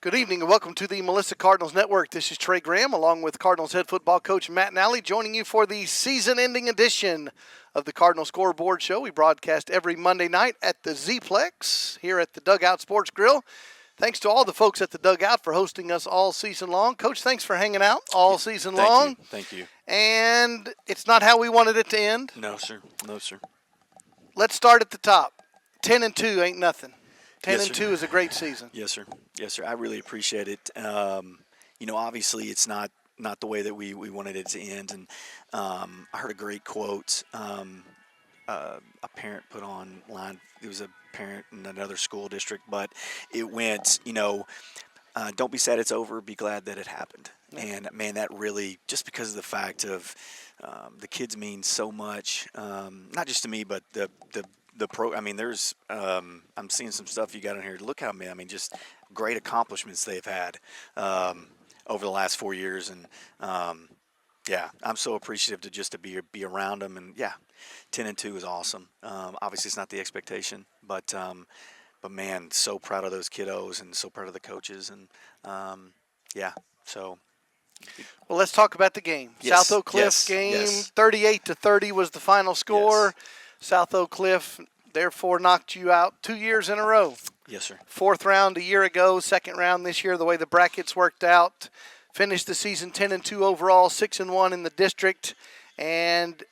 Good evening and welcome to the Melissa Cardinals Network. This is Trey Graham along with Cardinals head football coach Matt Nally joining you for the season-ending edition of the Cardinals Scoreboard Show. We broadcast every Monday night at the Z-Plex here at the Dugout Sports Grill. Thanks to all the folks at the Dugout for hosting us all season long. Coach, thanks for hanging out all season long. Thank you. And it's not how we wanted it to end. No, sir. No, sir. Let's start at the top. 10-2 ain't nothing. 10-2 Yes, sir. is a great season. Yes, sir. Yes, sir. I really appreciate it. Obviously it's not the way that we wanted it to end. And I heard a great quote a parent put online. It was a parent in another school district, but it went, don't be sad it's over, be glad that it happened. And, man, that really, just because of the fact of the kids mean so much, not just to me, but the pro. I mean, there's I'm seeing some stuff you got in here. Look how many. I mean, just great accomplishments they've had over the last 4 years, and I'm so appreciative to be around them. And 10-2 is awesome. Obviously, it's not the expectation, but man, so proud of those kiddos and so proud of the coaches, and so. Well, let's talk about the game. Yes, South Oak Cliff game, yes. 38-30 was the final score. Yes. South Oak Cliff, therefore, knocked you out 2 years in a row. Yes, sir. Fourth round a year ago, second round this year, the way the brackets worked out. Finished the season 10-2 overall, 6-1 in the district. And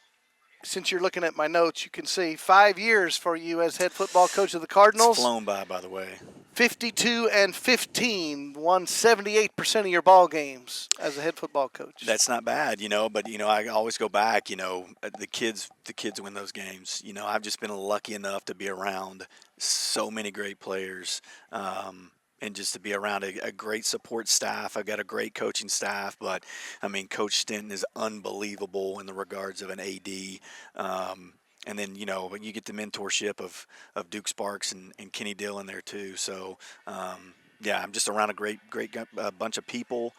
since you're looking at my notes, you can see 5 years for you as head football coach of the Cardinals. It's flown by the way. 52-15, won 78% of your ball games as a head football coach. That's not bad, but I always go back, the kids win those games. I've just been lucky enough to be around so many great players, and just to be around a great support staff. I've got a great coaching staff, but I mean, Coach Stinton is unbelievable in the regards of an AD. And then, when you get the mentorship of Duke Sparks and Kenny Dillon there too. So, I'm just around a great bunch of people.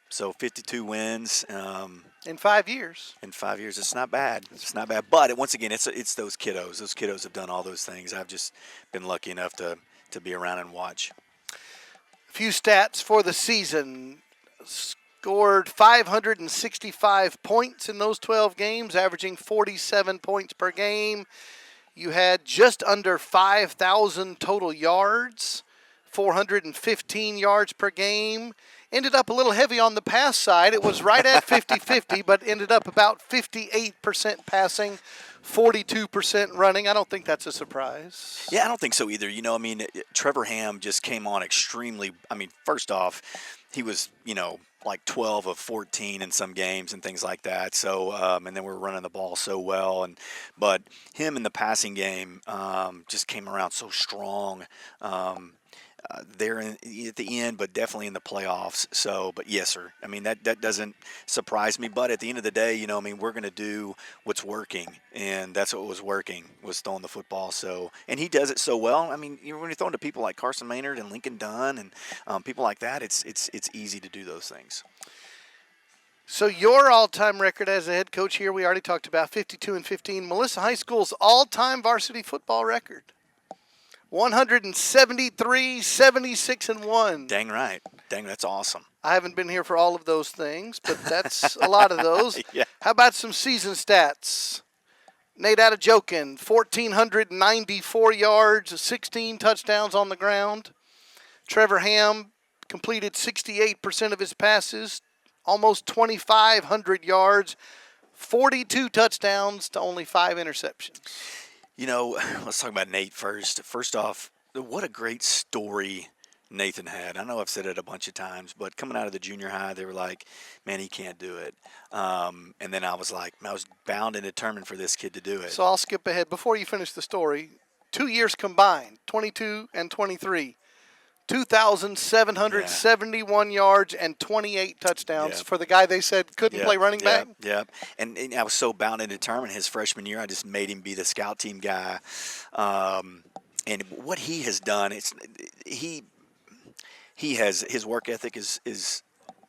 So 52 wins. In 5 years. In 5 years, it's not bad. It's not bad. But once again, it's those kiddos. Those kiddos have done all those things. I've just been lucky enough to be around and watch. A few stats for the season. Scored 565 points in those 12 games, averaging 47 points per game. You had just under 5,000 total yards, 415 yards per game. Ended up a little heavy on the pass side. It was right at 50-50, but ended up about 58% passing, 42% running. I don't think that's a surprise. Yeah, I don't think so either. Trevor Ham just came on extremely. First off, he was, like 12 of 14 in some games and things like that. So, and then we're running the ball so well. But him in the passing game just came around so strong there at the end, but definitely in the playoffs. So, but yes, sir. That doesn't surprise me. But at the end of the day, we're going to do what's working, and that's what was working, was throwing the football. So, and he does it so well. When you're throwing to people like Carson Maynard and Lincoln Dunn and people like that, it's easy to do those things. So your all-time record as a head coach here, we already talked about 52-15. Melissa High School's all-time varsity football record. 173, 76-1. Dang right. That's awesome. I haven't been here for all of those things, but that's a lot of those. Yeah. How about some season stats? Nate Jokin, 1,494 yards, 16 touchdowns on the ground. Trevor Ham completed 68% of his passes, almost 2,500 yards, 42 touchdowns to only 5 interceptions. Let's talk about Nate first. First off, what a great story Nathan had. I know I've said it a bunch of times, but coming out of the junior high, they were like, man, he can't do it. And then I was like, I was bound and determined for this kid to do it. So I'll skip ahead. Before you finish the story, 2 years combined, 22 and 23, 2,771 yards and 28 touchdowns for the guy they said couldn't play running back. Yeah, and I was so bound and determined his freshman year. I just made him be the scout team guy. And what he has done, he has his work ethic is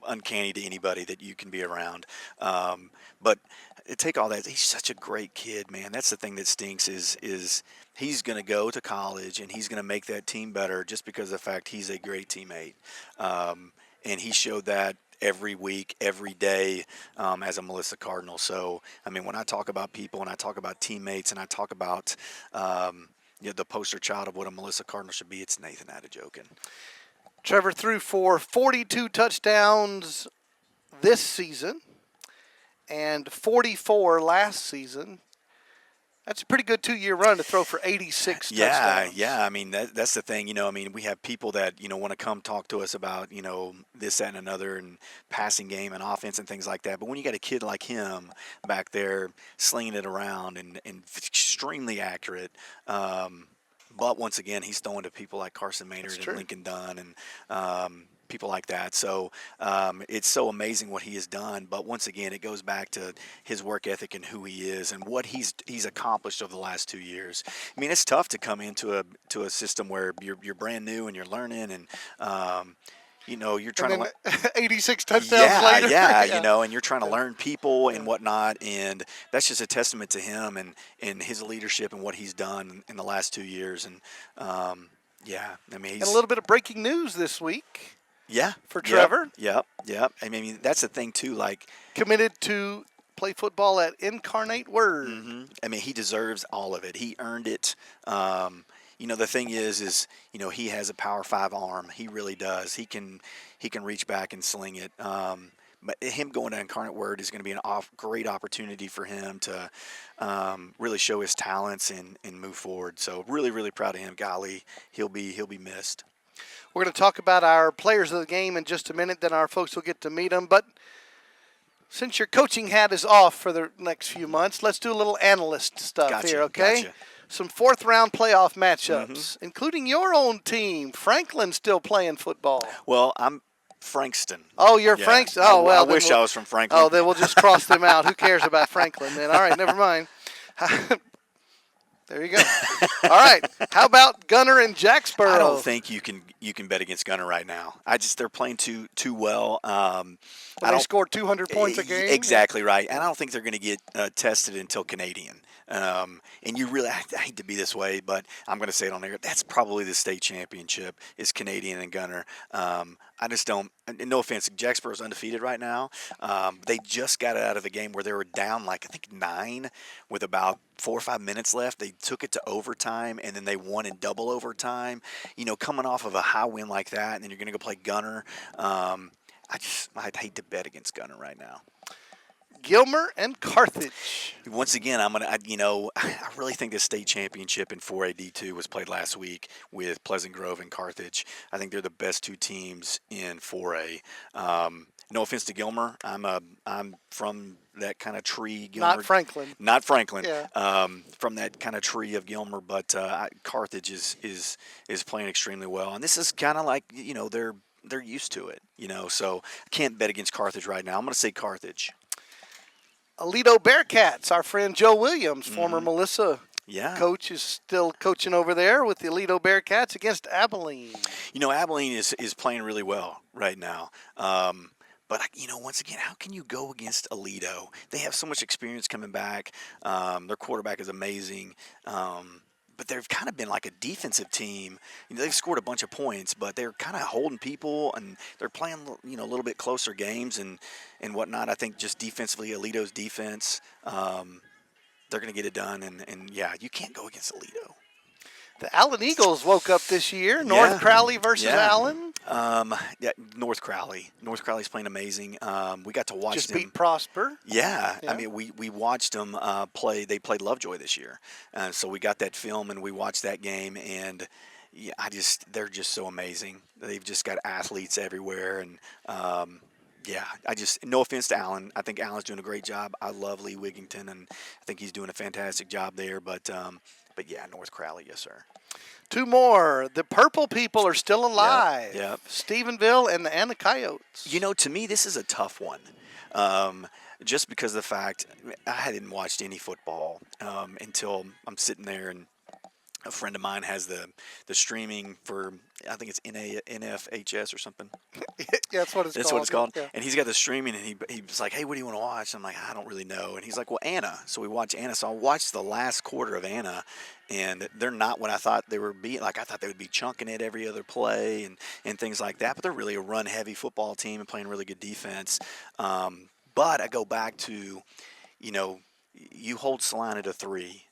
uncanny to anybody that you can be around. But take all that. He's such a great kid, man. That's the thing that stinks is he's going to go to college and he's going to make that team better just because of the fact he's a great teammate. And he showed that every week, every day as a Melissa Cardinal. So, I mean, when I talk about people and I talk about teammates and I talk about the poster child of what a Melissa Cardinal should be, it's Nathan Adejokin. Trevor threw for 42 touchdowns this season and 44 last season. That's a pretty good 2-year run to throw for 86 touchdowns. Yeah. I mean, that's the thing. I mean, we have people that, want to come talk to us about, this, that, and another, and passing game and offense and things like that. But when you got a kid like him back there slinging it around and extremely accurate, but once again, he's throwing to people like Carson Maynard and Lincoln Dunn and people like that. So it's so amazing what he has done. But once again, it goes back to his work ethic and who he is and what he's accomplished over the last 2 years. I mean, it's tough to come into a system where you're brand new and you're learning and you're trying to 86 touchdowns later. Yeah, and you're trying to learn people and whatnot, and that's just a testament to him and his leadership and what he's done in the last 2 years. And I mean, and a little bit of breaking news this week. Yeah, for Trevor. Yep. I mean, that's the thing too. Like, committed to play football at Incarnate Word. Mm-hmm. I mean, he deserves all of it. He earned it. The thing is he has a Power 5 arm. He really does. He can reach back and sling it. But him going to Incarnate Word is going to be a great opportunity for him to really show his talents and move forward. So really, really proud of him. Golly, he'll be missed. We're going to talk about our players of the game in just a minute. Then our folks will get to meet them. But since your coaching hat is off for the next few months, let's do a little analyst stuff here, okay? Gotcha. Some fourth-round playoff matchups, including your own team. Franklin's still playing football. Well, I'm Frankston. Oh, you're Frankston. Oh, well. I wish I was from Franklin. Oh, then we'll just cross them out. Who cares about Franklin then? All right, never mind. There you go. All right. How about Gunner and Jacksboro? I don't think you can bet against Gunner right now. They're playing too well. They scored 200 points a game. Exactly right. And I don't think they're going to get tested until Canadian. And you really, I hate to be this way, but I'm going to say it on air. That's probably the state championship is Canadian and Gunner. I just don't. No offense, Jacksboro's undefeated right now. They just got out of a game where they were down 9 with about 4 or 5 minutes left. They took it to overtime, and then they won in double overtime. Coming off of a high win like that, and then you're going to go play Gunner. I'd hate to bet against Gunner right now. Gilmer and Carthage. Once again, I really think the state championship in 4A D2 was played last week with Pleasant Grove and Carthage. I think they're the best two teams in 4A. No offense to Gilmer, I'm from that kind of tree. Gilmer, Not Franklin. Yeah. From that kind of tree of Gilmer, but Carthage is playing extremely well, and this is kind of like they're used to it. So I can't bet against Carthage right now. I'm going to say Carthage. Aledo Bearcats, our friend Joe Williams, former Melissa coach, is still coaching over there with the Aledo Bearcats against Abilene. Abilene is playing really well right now. But, once again, how can you go against Aledo? They have so much experience coming back. Their quarterback is amazing. But they've kind of been like a defensive team. They've scored a bunch of points, but they're kind of holding people, and they're playing, a little bit closer games and whatnot. I think just defensively, Aledo's defense, they're going to get it done. And you can't go against Aledo. The Allen Eagles woke up this year. North Crowley versus Allen. North Crowley. North Crowley's playing amazing. We got to watch them. Just beat Prosper. Yeah. I mean, we watched them play. They played Lovejoy this year. So we got that film, and we watched that game, and they're just so amazing. They've just got athletes everywhere, and no offense to Allen. I think Allen's doing a great job. I love Lee Wigington, and I think he's doing a fantastic job there, But North Crowley, yes, sir. Two more. The Purple People are still alive. Yep. Stephenville and the Anna Coyotes. To me, this is a tough one. Just because of the fact I hadn't watched any football until I'm sitting there and a friend of mine has the streaming for, I think it's NFHS or something. Yeah, that's what it's That's called. what it's called. Yeah. And he's got the streaming, and he was like, hey, what do you want to watch? I'm like, I don't really know. And he's like, well, Anna. So we watch Anna. So I watched the last quarter of Anna, and they're not what I thought they were being. Like, I thought they would be chunking it every other play and things like that. But they're really a run-heavy football team and playing really good defense. But I go back to, you hold Salina to 3.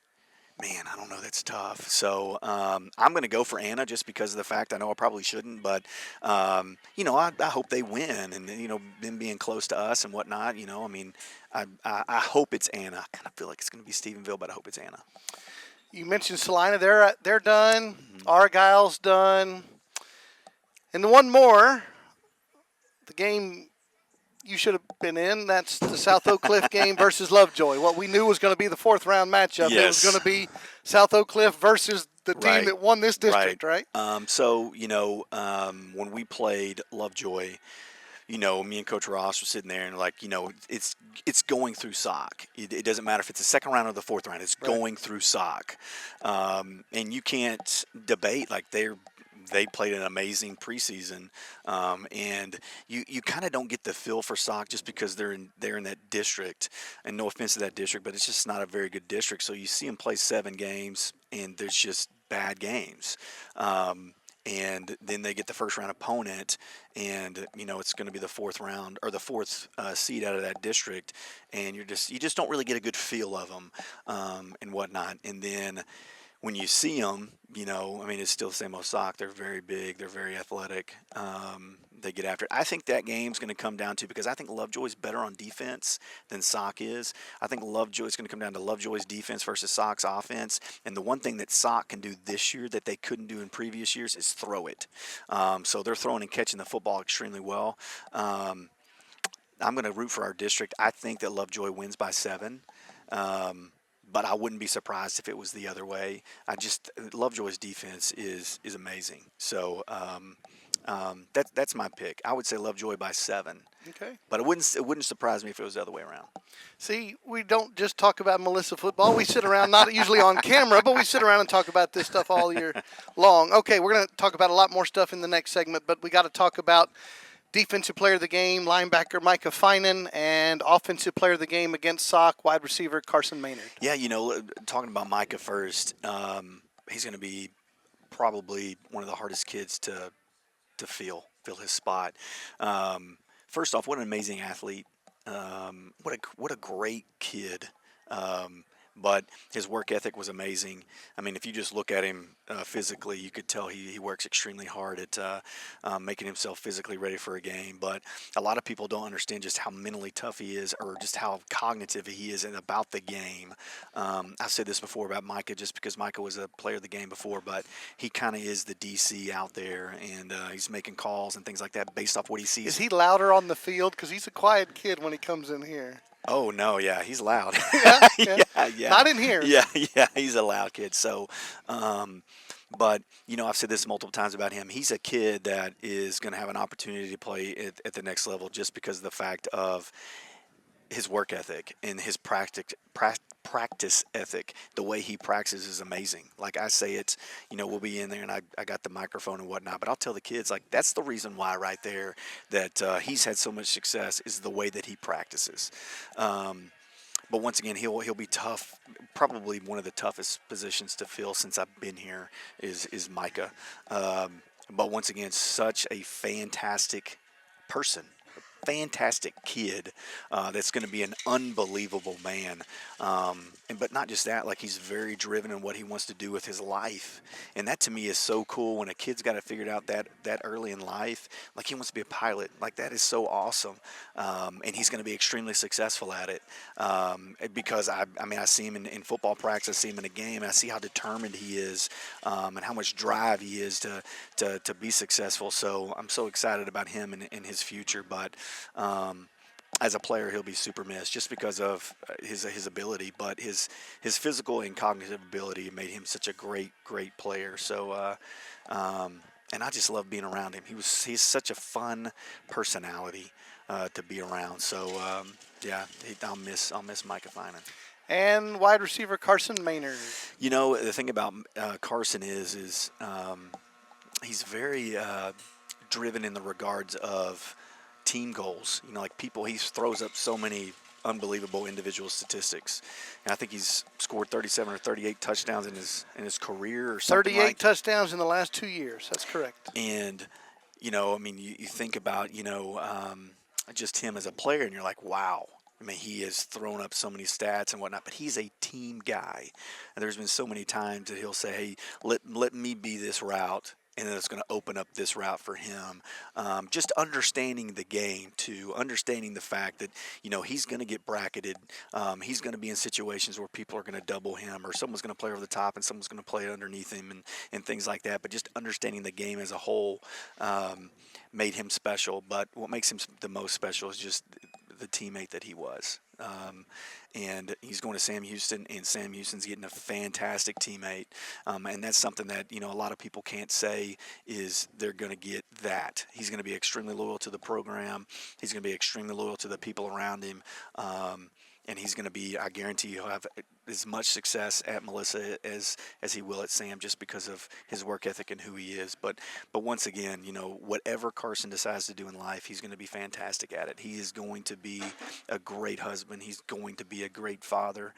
Man, I don't know. That's tough. So I'm going to go for Anna just because of the fact I know I probably shouldn't. But, I hope they win. And, them being close to us and whatnot, I hope it's Anna. I kind of feel like it's going to be Stephenville, but I hope it's Anna. You mentioned Salina. They're done. Mm-hmm. Argyle's done. And one more, the game you should have been in. That's the South Oak Cliff game versus Lovejoy. What we knew was going to be the 4th round matchup. Yes. It was going to be South Oak Cliff versus the team that won this district, right? When we played Lovejoy, me and Coach Ross were sitting there and it's going through SOC. It doesn't matter if it's the 2nd round or the 4th round. It's going through SOC. And you can't debate they played an amazing preseason, and you kind of don't get the feel for SOC just because they're in that district. And no offense to that district, but it's just not a very good district. So you see them play 7 games, and there's just bad games. And then they get the 1st round opponent, and it's going to be the 4th round or the 4th seed out of that district, and you just don't really get a good feel of them and whatnot. And then when you see them, it's still the same old SOC. They're very big. They're very athletic. They get after it. I think that game's going to come down to, because I think Lovejoy's better on defense than SOC is. I think Lovejoy's going to come down to Lovejoy's defense versus SOC's offense. And the one thing that SOC can do this year that they couldn't do in previous years is throw it. So they're throwing and catching the football extremely well. I'm going to root for our district. I think that Lovejoy wins by 7. But I wouldn't be surprised if it was the other way. Lovejoy's defense is amazing. So that's my pick. I would say Lovejoy by 7. Okay. But it wouldn't surprise me if it was the other way around. See, we don't just talk about Melissa football. We sit around, not usually on camera, but we sit around and talk about this stuff all year long. Okay, we're going to talk about a lot more stuff in the next segment, but we got to talk about Defensive Player of the Game, linebacker Micah Finan, and Offensive Player of the Game against SOC, wide receiver Carson Maynard. Yeah, talking about Micah first, he's going to be probably one of the hardest kids to fill his spot. First off, what an amazing athlete. What a great kid. But his work ethic was amazing. If you just look at him physically, you could tell he works extremely hard at making himself physically ready for a game. But a lot of people don't understand just how mentally tough he is, or just how cognitive he is about the game. I've said this before about Micah, just because Micah was a player of the game before, but he kind of is the DC out there, and he's making calls and things like that based off what he sees. Is he louder on the field? Because he's a quiet kid when he comes in here. Oh, no, yeah, he's loud. Yeah. Not in here. Yeah, he's a loud kid. So, but, I've said this multiple times about him. He's a kid that is going to have an opportunity to play at the next level just because of the fact of his work ethic and his practice ethic. The way he practices is amazing. Like I say, it's, we'll be in there and I got the microphone and whatnot, but I'll tell the kids, that's the reason why right there that he's had so much success is the way that he practices. But once again, he'll be tough. Probably one of the toughest positions to fill since I've been here is Micah. But once again, such a fantastic person. Fantastic kid that's going to be an unbelievable man. But not just that, he's very driven in what he wants to do with his life. And that to me is so cool when a kid's got it figured out that early in life. He wants to be a pilot. That is so awesome. And he's going to be extremely successful at it. Because I see him in football practice, I see him in a game, and I see how determined he is and how much drive he is to be successful. So I'm so excited about him and his future. But as a player, he'll be super missed just because of his ability, but his physical and cognitive ability made him such a great player. So, and I just love being around him. He's such a fun personality to be around. So, I'll miss Micah Finan. And wide receiver Carson Maynard. You know, the thing about Carson is he's very driven in the regards of team goals. You know, like he throws up so many unbelievable individual statistics. And I think he's scored 37 or 38 touchdowns in his career or something 38 touchdowns in the last 2 years. That's correct. And, you know, I mean, you think about, just him as a player, and you're like, wow. I mean, he has thrown up so many stats and whatnot, but he's a team guy. And there's been so many times that he'll say, hey, let me be this route, and then it's going to open up this route for him. Just understanding the game, too, understanding the fact that, you know, he's going to get bracketed. He's going to be in situations where people are going to double him, or someone's going to play over the top and someone's going to play underneath him and things like that. But just understanding the game as a whole made him special. But what makes him the most special is just the teammate that he was. And he's going to Sam Houston, and Sam Houston's getting a fantastic teammate. And that's something that, you know, a lot of people can't say is they're going to get that. He's going to be extremely loyal to the program. He's going to be extremely loyal to the people around him. And he's going to be, I guarantee he'll have as much success at Melissa as he will at Sam, just because of his work ethic and who he is. But once again, you know, whatever Carson decides to do in life, he's going to be fantastic at it. He is going to be a great husband. He's going to be a great father,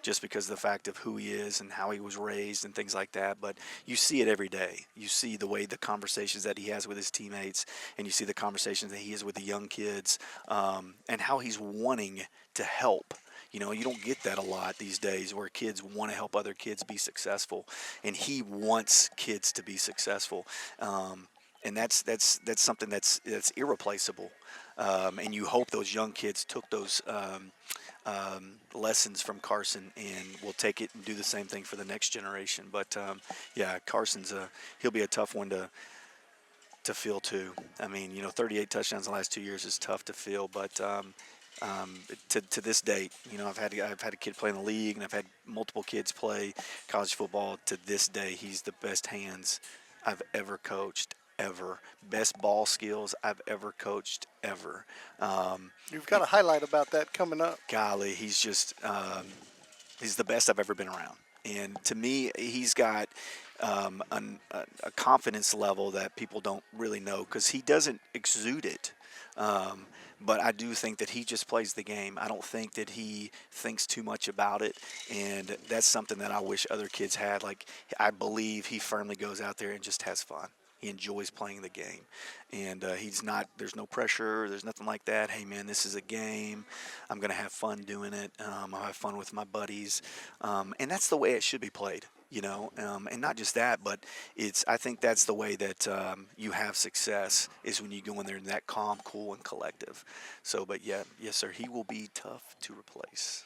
just because of the fact of who he is and how he was raised and things like that. But you see it every day. You see the conversations that he has with his teammates, and you see the conversations that he has with the young kids, and how he's wanting to help. You know, you don't get that a lot these days, where kids want to help other kids be successful, and he wants kids to be successful, and that's something that's irreplaceable. And you hope those young kids took those lessons from Carson and will take it and do the same thing for the next generation. But yeah, Carson's he'll be a tough one to fill too. I mean, you know, 38 touchdowns in the last 2 years is tough to fill, but to this date, you know, I've had a kid play in the league, and I've had multiple kids play college football. To this day, he's the best hands I've ever coached, ever. Best ball skills I've ever coached, ever. You've got a highlight about that coming up. Golly, he's just he's the best I've ever been around. And to me, he's got a confidence level that people don't really know, because he doesn't exude it. But I do think that he just plays the game. I don't think that he thinks too much about it, and that's something that I wish other kids had. Like, I believe he firmly goes out there and just has fun. He enjoys playing the game, and there's no pressure. There's nothing like that. Hey, man, this is a game. I'm going to have fun doing it. I'll have fun with my buddies, and that's the way it should be played. You know, and not just that, but I think that's the way that you have success, is when you go in there and that calm, cool, and collective. So, but yeah, yes, sir, he will be tough to replace.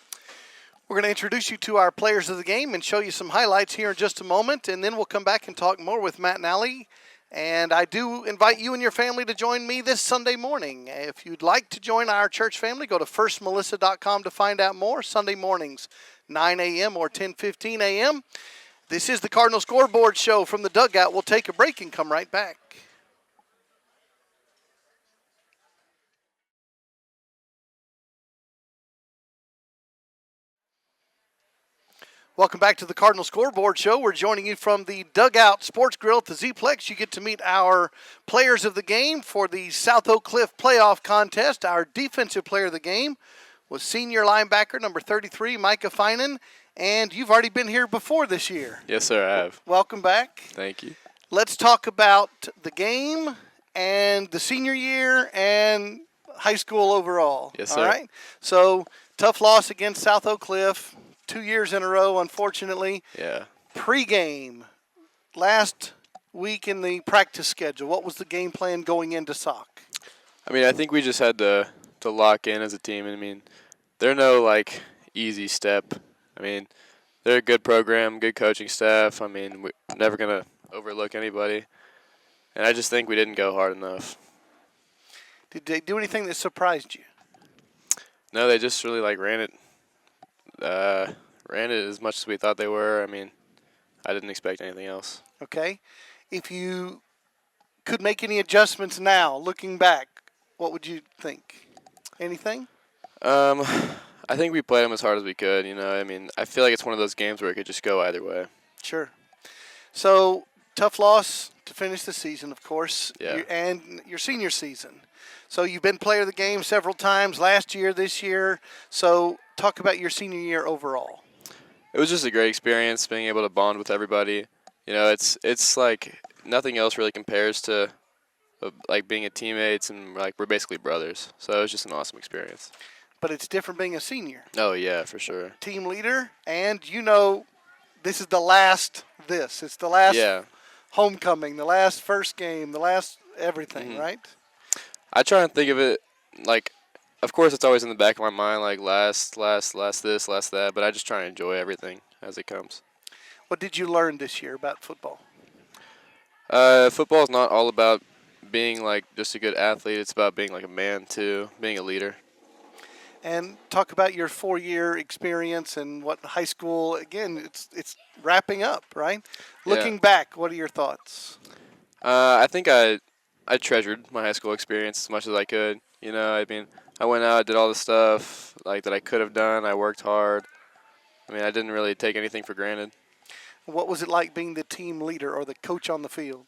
We're going to introduce you to our players of the game and show you some highlights here in just a moment, and then we'll come back and talk more with Matt and Allie. And I do invite you and your family to join me this Sunday morning. If you'd like to join our church family, go to firstmelissa.com to find out more. Sunday mornings, 9 a.m. or 10:15 a.m. This is the Cardinals Scoreboard Show from the dugout. We'll take a break and come right back. Welcome back to the Cardinals Scoreboard Show. We're joining you from the Dugout Sports Grill at the Z-Plex. You get to meet our players of the game for the South Oak Cliff playoff contest. Our defensive player of the game was senior linebacker number 33, Micah Finan. And you've already been here before this year. Yes, sir, I have. Welcome back. Thank you. Let's talk about the game and the senior year and high school overall. Yes, sir. All right. So, tough loss against South Oak Cliff, 2 years in a row, unfortunately. Yeah. Pre-game, last week in the practice schedule, what was the game plan going into SOC? I mean, I think we just had to lock in as a team. I mean, they're no, easy step. I mean, they're a good program, good coaching staff. I mean, we're never going to overlook anybody. And I just think we didn't go hard enough. Did they do anything that surprised you? No, they just really, ran it as much as we thought they were. I mean, I didn't expect anything else. Okay. If you could make any adjustments now, looking back, what would you think? Anything? I think we played them as hard as we could. I mean, I feel like it's one of those games where it could just go either way. Sure. So, tough loss to finish the season, of course, Yeah. and your senior season. So, you've been player of the game several times, last year, this year. So, talk about your senior year overall. It was just a great experience being able to bond with everybody. It's like nothing else really compares to like being a teammates, and like we're basically brothers. So it was just an awesome experience. But it's different being a senior. Oh yeah, for sure. Team leader, and this is the last It's the last homecoming, the last first game, the last everything, right? I try and think of it like, of course it's always in the back of my mind, like last this, last that, but I just try and enjoy everything as it comes. What did you learn this year about football? Football is not all about being like just a good athlete. It's about being like a man too, being a leader. And talk about your 4-year experience and what high school, again, it's wrapping up, right? Yeah. Looking back, what are your thoughts? I think I treasured my high school experience as much as I could. I mean, I went out, did all the stuff like that I could have done. I worked hard. I mean, I didn't really take anything for granted. What was it like being the team leader or the coach on the field?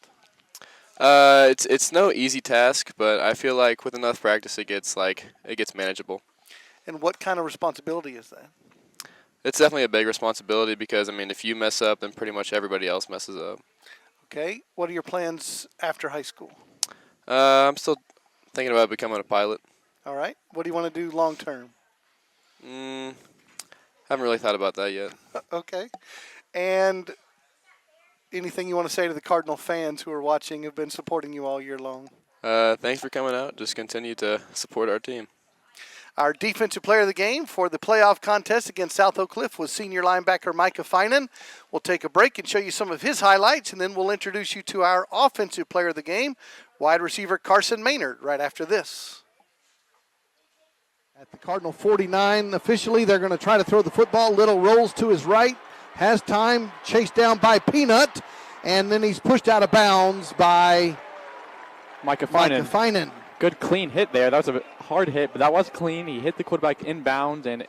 It's no easy task, but I feel like with enough practice, it gets manageable. And what kind of responsibility is that? It's definitely a big responsibility because, I mean, if you mess up, then pretty much everybody else messes up. Okay. What are your plans after high school? I'm still thinking about becoming a pilot. All right. What do you want to do long term? Haven't really thought about that yet. Okay. And anything you want to say to the Cardinal fans who are watching, have been supporting you all year long? Thanks for coming out. Just continue to support our team. Our defensive player of the game for the playoff contest against South Oak Cliff was senior linebacker Micah Finan. We'll take a break and show you some of his highlights, and then we'll introduce you to our offensive player of the game, wide receiver Carson Maynard, right after this. At the Cardinal 49, officially, they're going to try to throw the football. Little rolls to his right, has time, chased down by Peanut, and then he's pushed out of bounds by Micah Finan. Good clean hit there. That was a hard hit, but that was clean. He hit the quarterback inbounds and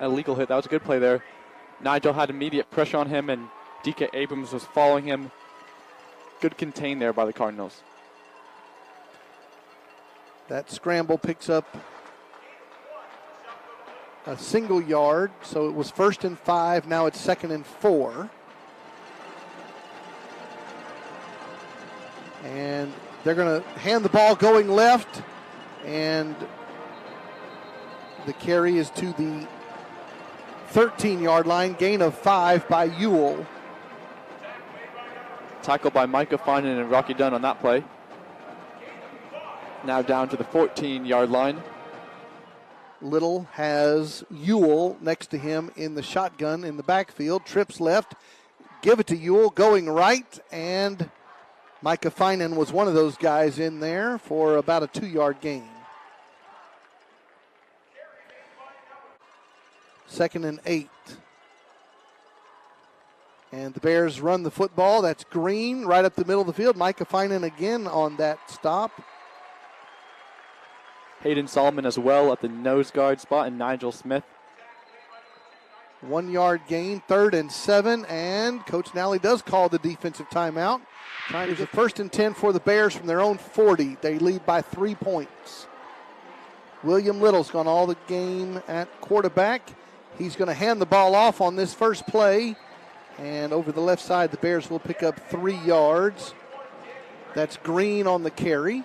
a legal hit. That was a good play there. Nigel had immediate pressure on him, and DK Abrams was following him. Good contain there by the Cardinals. That scramble picks up a single yard, so it was 1st and 5. Now it's 2nd and 4. And they're going to hand the ball going left, and the carry is to the 13-yard line, gain of 5 by Ewell. Tackle by Micah Finan and Rocky Dunn on that play. Now down to the 14-yard line. Little has Ewell next to him in the shotgun in the backfield. Trips left, give it to Ewell, going right, and Micah Finan was one of those guys in there for about a 2-yard gain. 2nd and 8. And the Bears run the football. That's Green right up the middle of the field. Micah Finan again on that stop. Hayden Solomon as well at the nose guard spot, and Nigel Smith. 1-yard gain, 3rd and 7, and Coach Nally does call the defensive timeout. Trying to get 1st and 10 for the Bears from their own 40. They lead by 3 points. William Little's gone all the game at quarterback. He's going to hand the ball off on this first play, and over the left side, the Bears will pick up 3 yards. That's Green on the carry.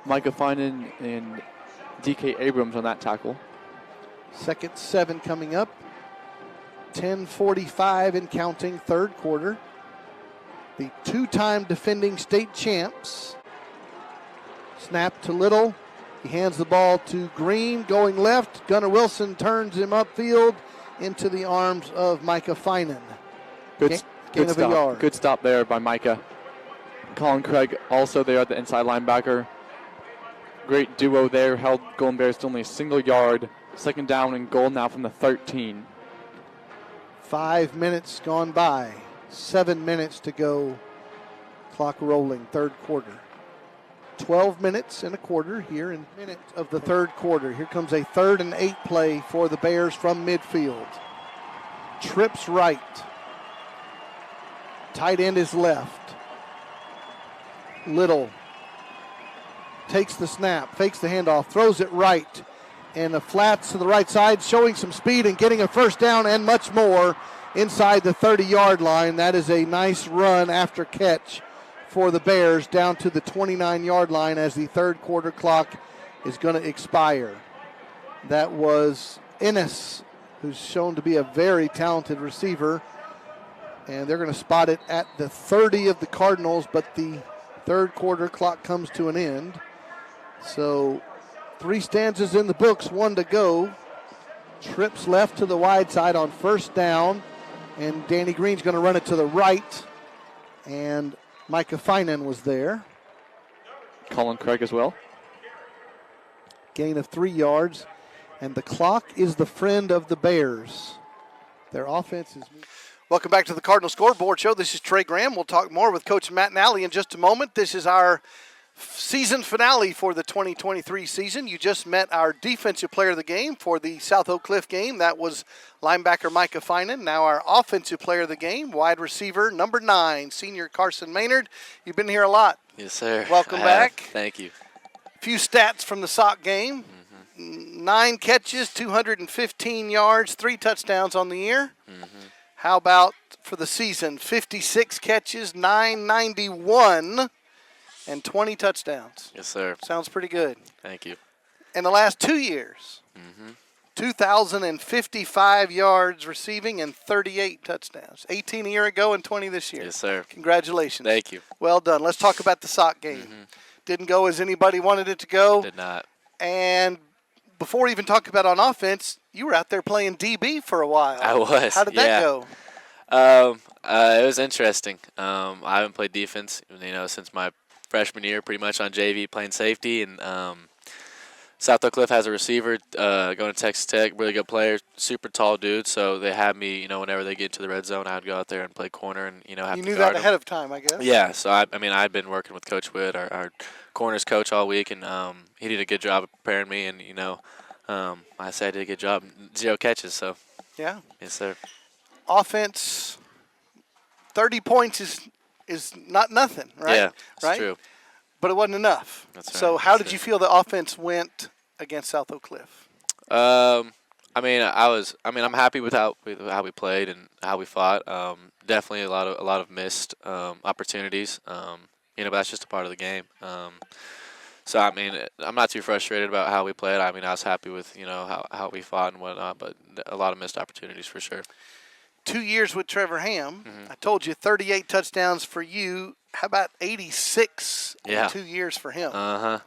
Micah Finan and DK Abrams on that tackle. 2nd 7 coming up. 10:45 and counting, 3rd quarter. The 2-time defending state champs. Snap to Little. He hands the ball to Green, going left. Gunnar Wilson turns him upfield into the arms of Micah Finan. Gain of a yard. Good stop there by Micah. Colin Craig also there at the inside linebacker. Great duo there. Held Golden Bears to only a single yard. 2nd down and goal now from the 13. 5 minutes gone by. 7 minutes to go. Clock rolling, 3rd quarter. 12 minutes and a quarter here in minutes of the third quarter. Here comes a 3rd and 8 play for the Bears from midfield. Trips right. Tight end is left. Little takes the snap, fakes the handoff, throws it right. And the flats to the right side, showing some speed and getting a first down and much more inside the 30-yard line. That is a nice run after catch for the Bears down to the 29-yard line as the third quarter clock is going to expire. That was Ennis, who's shown to be a very talented receiver. And they're going to spot it at the 30 of the Cardinals, but the third quarter clock comes to an end. So 3 stanzas in the books, 1 to go. Trips left to the wide side on first down, and Danny Green's going to run it to the right. And Micah Finan was there. Colin Craig as well. Gain of 3 yards, and the clock is the friend of the Bears. Their offense is moving. Welcome back to the Cardinals Scoreboard Show. This is Trey Graham. We'll talk more with Coach Matt Nally in just a moment. This is our season finale for the 2023 season. You just met our defensive player of the game for the South Oak Cliff game. That was linebacker Micah Finan. Now our offensive player of the game, wide receiver number 9, senior Carson Maynard. You've been here a lot. Yes, sir. Welcome back. Thank you. A few stats from the SOC game. 9 catches, 215 yards, 3 touchdowns on the year. How about for the season? 56 catches, 991, and 20 touchdowns. Yes, sir. Sounds pretty good. Thank you. In the last 2 years, 2,055 yards receiving and 38 touchdowns. 18 a year ago and 20 this year. Yes, sir. Congratulations. Thank you. Well done. Let's talk about the SOC game. Didn't go as anybody wanted it to go. Did not. And before we even talk about on offense, you were out there playing DB for a while. I was. How did that go? It was interesting. I haven't played defense, since my freshman year, pretty much on JV playing safety, and South Oak Cliff has a receiver going to Texas Tech, really good player, super tall dude. So they had me, whenever they get into the red zone, I would go out there and play corner and have you to knew guard that ahead of time, I guess. Yeah. So I'd been working with Coach Witt, our corners coach, all week, and he did a good job of preparing me. And I said I did a good job. 0 catches. So yeah. Yes, sir. Offense, 30 points is not nothing, right? Yeah, that's right? true. But it wasn't enough. That's right. So how did you feel the offense went against South Oak Cliff? I'm happy with how we played and how we fought. Definitely a lot of missed opportunities. But that's just a part of the game. So I'm not too frustrated about how we played. I was happy with how we fought and whatnot, but a lot of missed opportunities for sure. 2 years with Trevor Ham. I told you 38 touchdowns for you. How about 86 in 2 years for him? A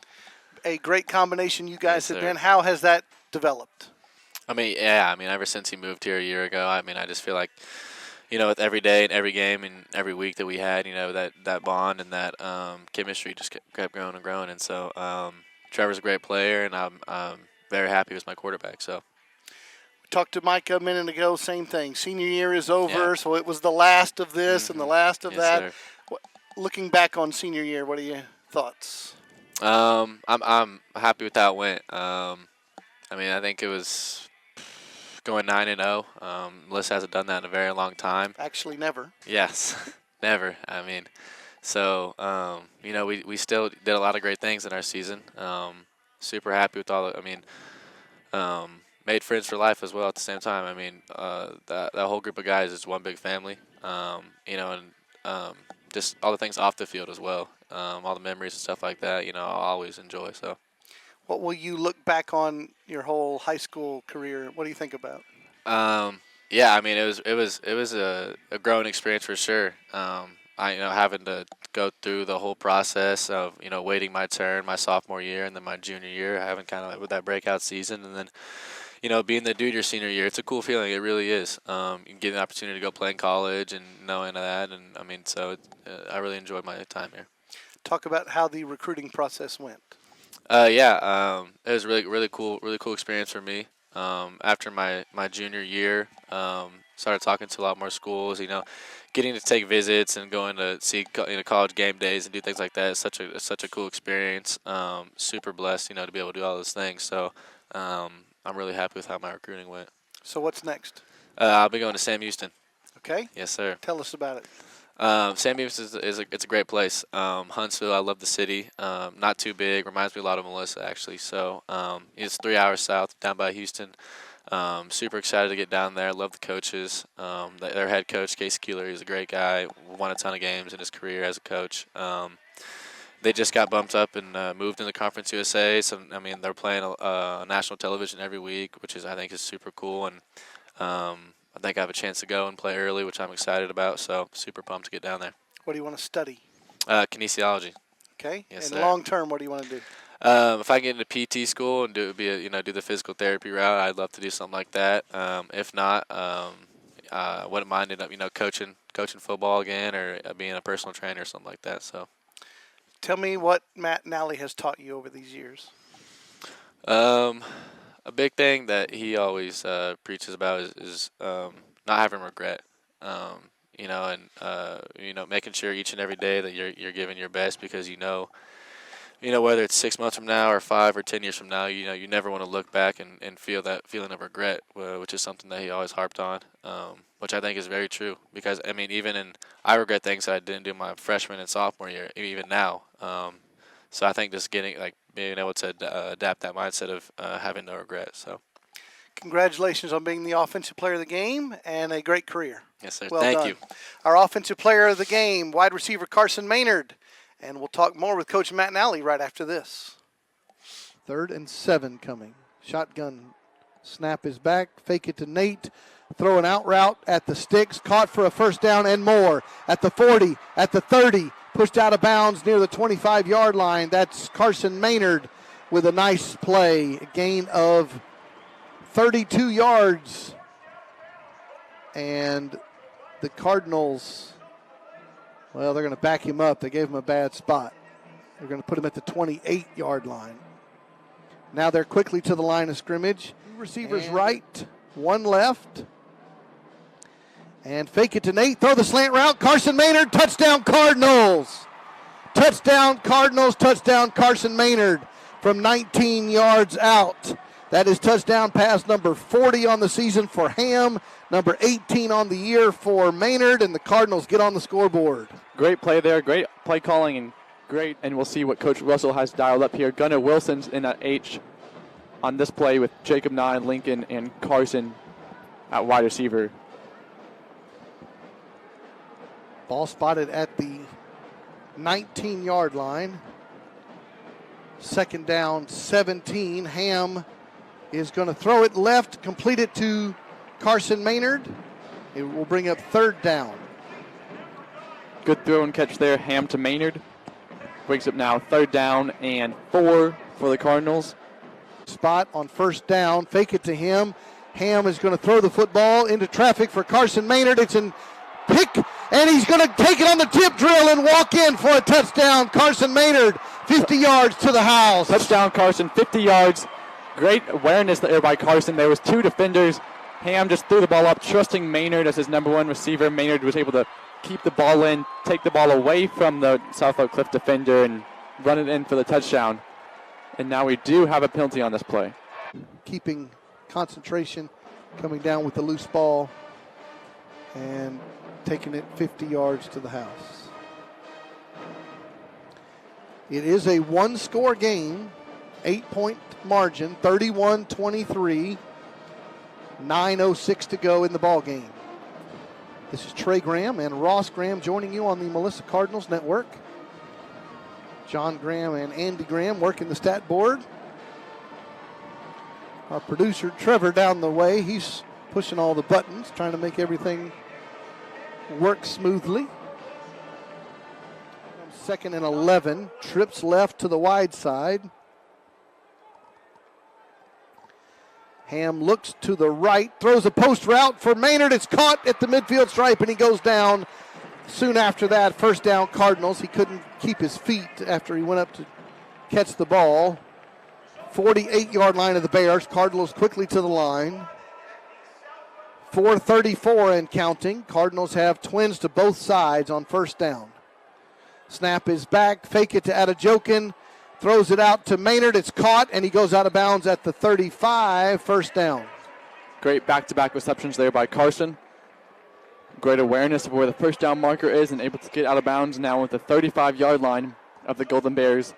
great combination you guys have been. How has that developed? Ever since he moved here a year ago, I just feel like, with every day and every game and every week that we had, that bond and that chemistry just kept growing and growing. And so Trevor's a great player, and I'm very happy with my quarterback. So. Talked to Micah a minute ago, same thing. Senior year is over, so it was the last of this and the last of that. Sir. Looking back on senior year, what are your thoughts? I'm happy with how it went. I think it was going 9-0. Melissa hasn't done that in a very long time. Actually, never. Yes, never. We still did a lot of great things in our season. Super happy with all the, made friends for life as well at the same time. That whole group of guys is one big family, just all the things off the field as well, all the memories and stuff like that, I'll always enjoy. So, what will you look back on your whole high school career? What do you think about? It was a growing experience for sure. Having to go through the whole process of, waiting my turn my sophomore year and then my junior year, having kind of with that breakout season, and then being the dude your senior year, it's a cool feeling. It really is. You get an opportunity to go play in college and knowing that. And, I really enjoyed my time here. Talk about how the recruiting process went. It was really cool experience for me. after my junior year. Started talking to a lot more schools, getting to take visits and going to see college game days and do things like that is such a cool experience. Super blessed, to be able to do all those things. So I'm really happy with how my recruiting went. So what's next? I'll be going to Sam Houston. Okay. Yes, sir. Tell us about it. Sam Houston it's a great place. Huntsville, I love the city. Not too big. Reminds me a lot of Melissa, actually. So it's 3 hours south, down by Houston. Super excited to get down there. Love the coaches. Their head coach, Casey Keeler, he's a great guy. Won a ton of games in his career as a coach. They just got bumped up and moved into Conference USA. So, they're playing national television every week, which I think is super cool. And I think I have a chance to go and play early, which I'm excited about. So super pumped to get down there. What do you want to study? Kinesiology. Okay. Yes, and sir. long term, what do you want to do? If I get into PT school and do the physical therapy route, I'd love to do something like that. If not, wouldn't mind ending up coaching football again or being a personal trainer or something like that. So, tell me what Matt Nally has taught you over these years. A big thing that he always preaches about is not having regret. Making sure each and every day that you're giving your best because whether it's 6 months from now or 5 or 10 years from now, you never want to look back and feel that feeling of regret, which is something that he always harped on, which I think is very true. Because I regret things that I didn't do my freshman and sophomore year, even now. So I think just being able to adapt that mindset of having no regret. So, congratulations on being the offensive player of the game and a great career. Yes, sir. Well Thank done. you. Our offensive player of the game, wide receiver Carson Maynard. And we'll talk more with Coach Matt Nally right after this. 3rd and 7 coming. Shotgun snap is back. Fake it to Nate. Throw an out route at the sticks. Caught for a first down and more. At the 40, at the 30. Pushed out of bounds near the 25-yard line. That's Carson Maynard with a nice play. A gain of 32 yards. And the Cardinals, well, they're going to back him up. They gave him a bad spot. They're going to put him at the 28-yard line. Now they're quickly to the line of scrimmage. 2 receivers right, 1 left. And fake it to Nate. Throw the slant route. Carson Maynard, touchdown Cardinals. Touchdown Cardinals, touchdown Carson Maynard from 19 yards out. That is touchdown pass number 40 on the season for Ham, number 18 on the year for Maynard, and the Cardinals get on the scoreboard. Great play there, great play calling, and great. And we'll see what Coach Russell has dialed up here. Gunnar Wilson's in at H on this play with Jacob Nye, Lincoln, and Carson at wide receiver. Ball spotted at the 19-yard line. 2nd down, 17. Ham is going to throw it left, complete it to Carson Maynard. It will bring up 3rd down. Good throw and catch there, Ham to Maynard. Brings up now 3rd down and 4 for the Cardinals. Spot on 1st down, fake it to him. Ham is going to throw the football into traffic for Carson Maynard. It's in pick, and he's going to take it on the tip drill and walk in for a touchdown. Carson Maynard, 50 yards to the house. Touchdown Carson, 50 yards. Great awareness there by Carson. There was 2 defenders. Ham just threw the ball up, trusting Maynard as his number 1 receiver. Maynard was able to keep the ball in, take the ball away from the South Oak Cliff defender, and run it in for the touchdown. And now we do have a penalty on this play. Keeping concentration, coming down with the loose ball, and taking it 50 yards to the house. It is a 1-score game, 8-point margin, 31-23, 9:06 to go in the ball game. This is Trey Graham and Ross Graham joining you on the Melissa Cardinals Network. John Graham and Andy Graham working the stat board. Our producer Trevor down the way, he's pushing all the buttons, trying to make everything work smoothly. 2nd and 11, trips left to the wide side. Ham looks to the right, throws a post route for Maynard. It's caught at the midfield stripe, and he goes down. Soon after that, 1st down Cardinals. He couldn't keep his feet after he went up to catch the ball. 48-yard line of the Bears. Cardinals quickly to the line. 4:34 and counting. Cardinals have twins to both sides on first down. Snap is back. Fake it to Adejokin. Throws it out to Maynard. It's caught, and he goes out of bounds at the 35. First down. Great back-to-back receptions there by Carson. Great awareness of where the first down marker is and able to get out of bounds now at the 35-yard line of the Golden Bears,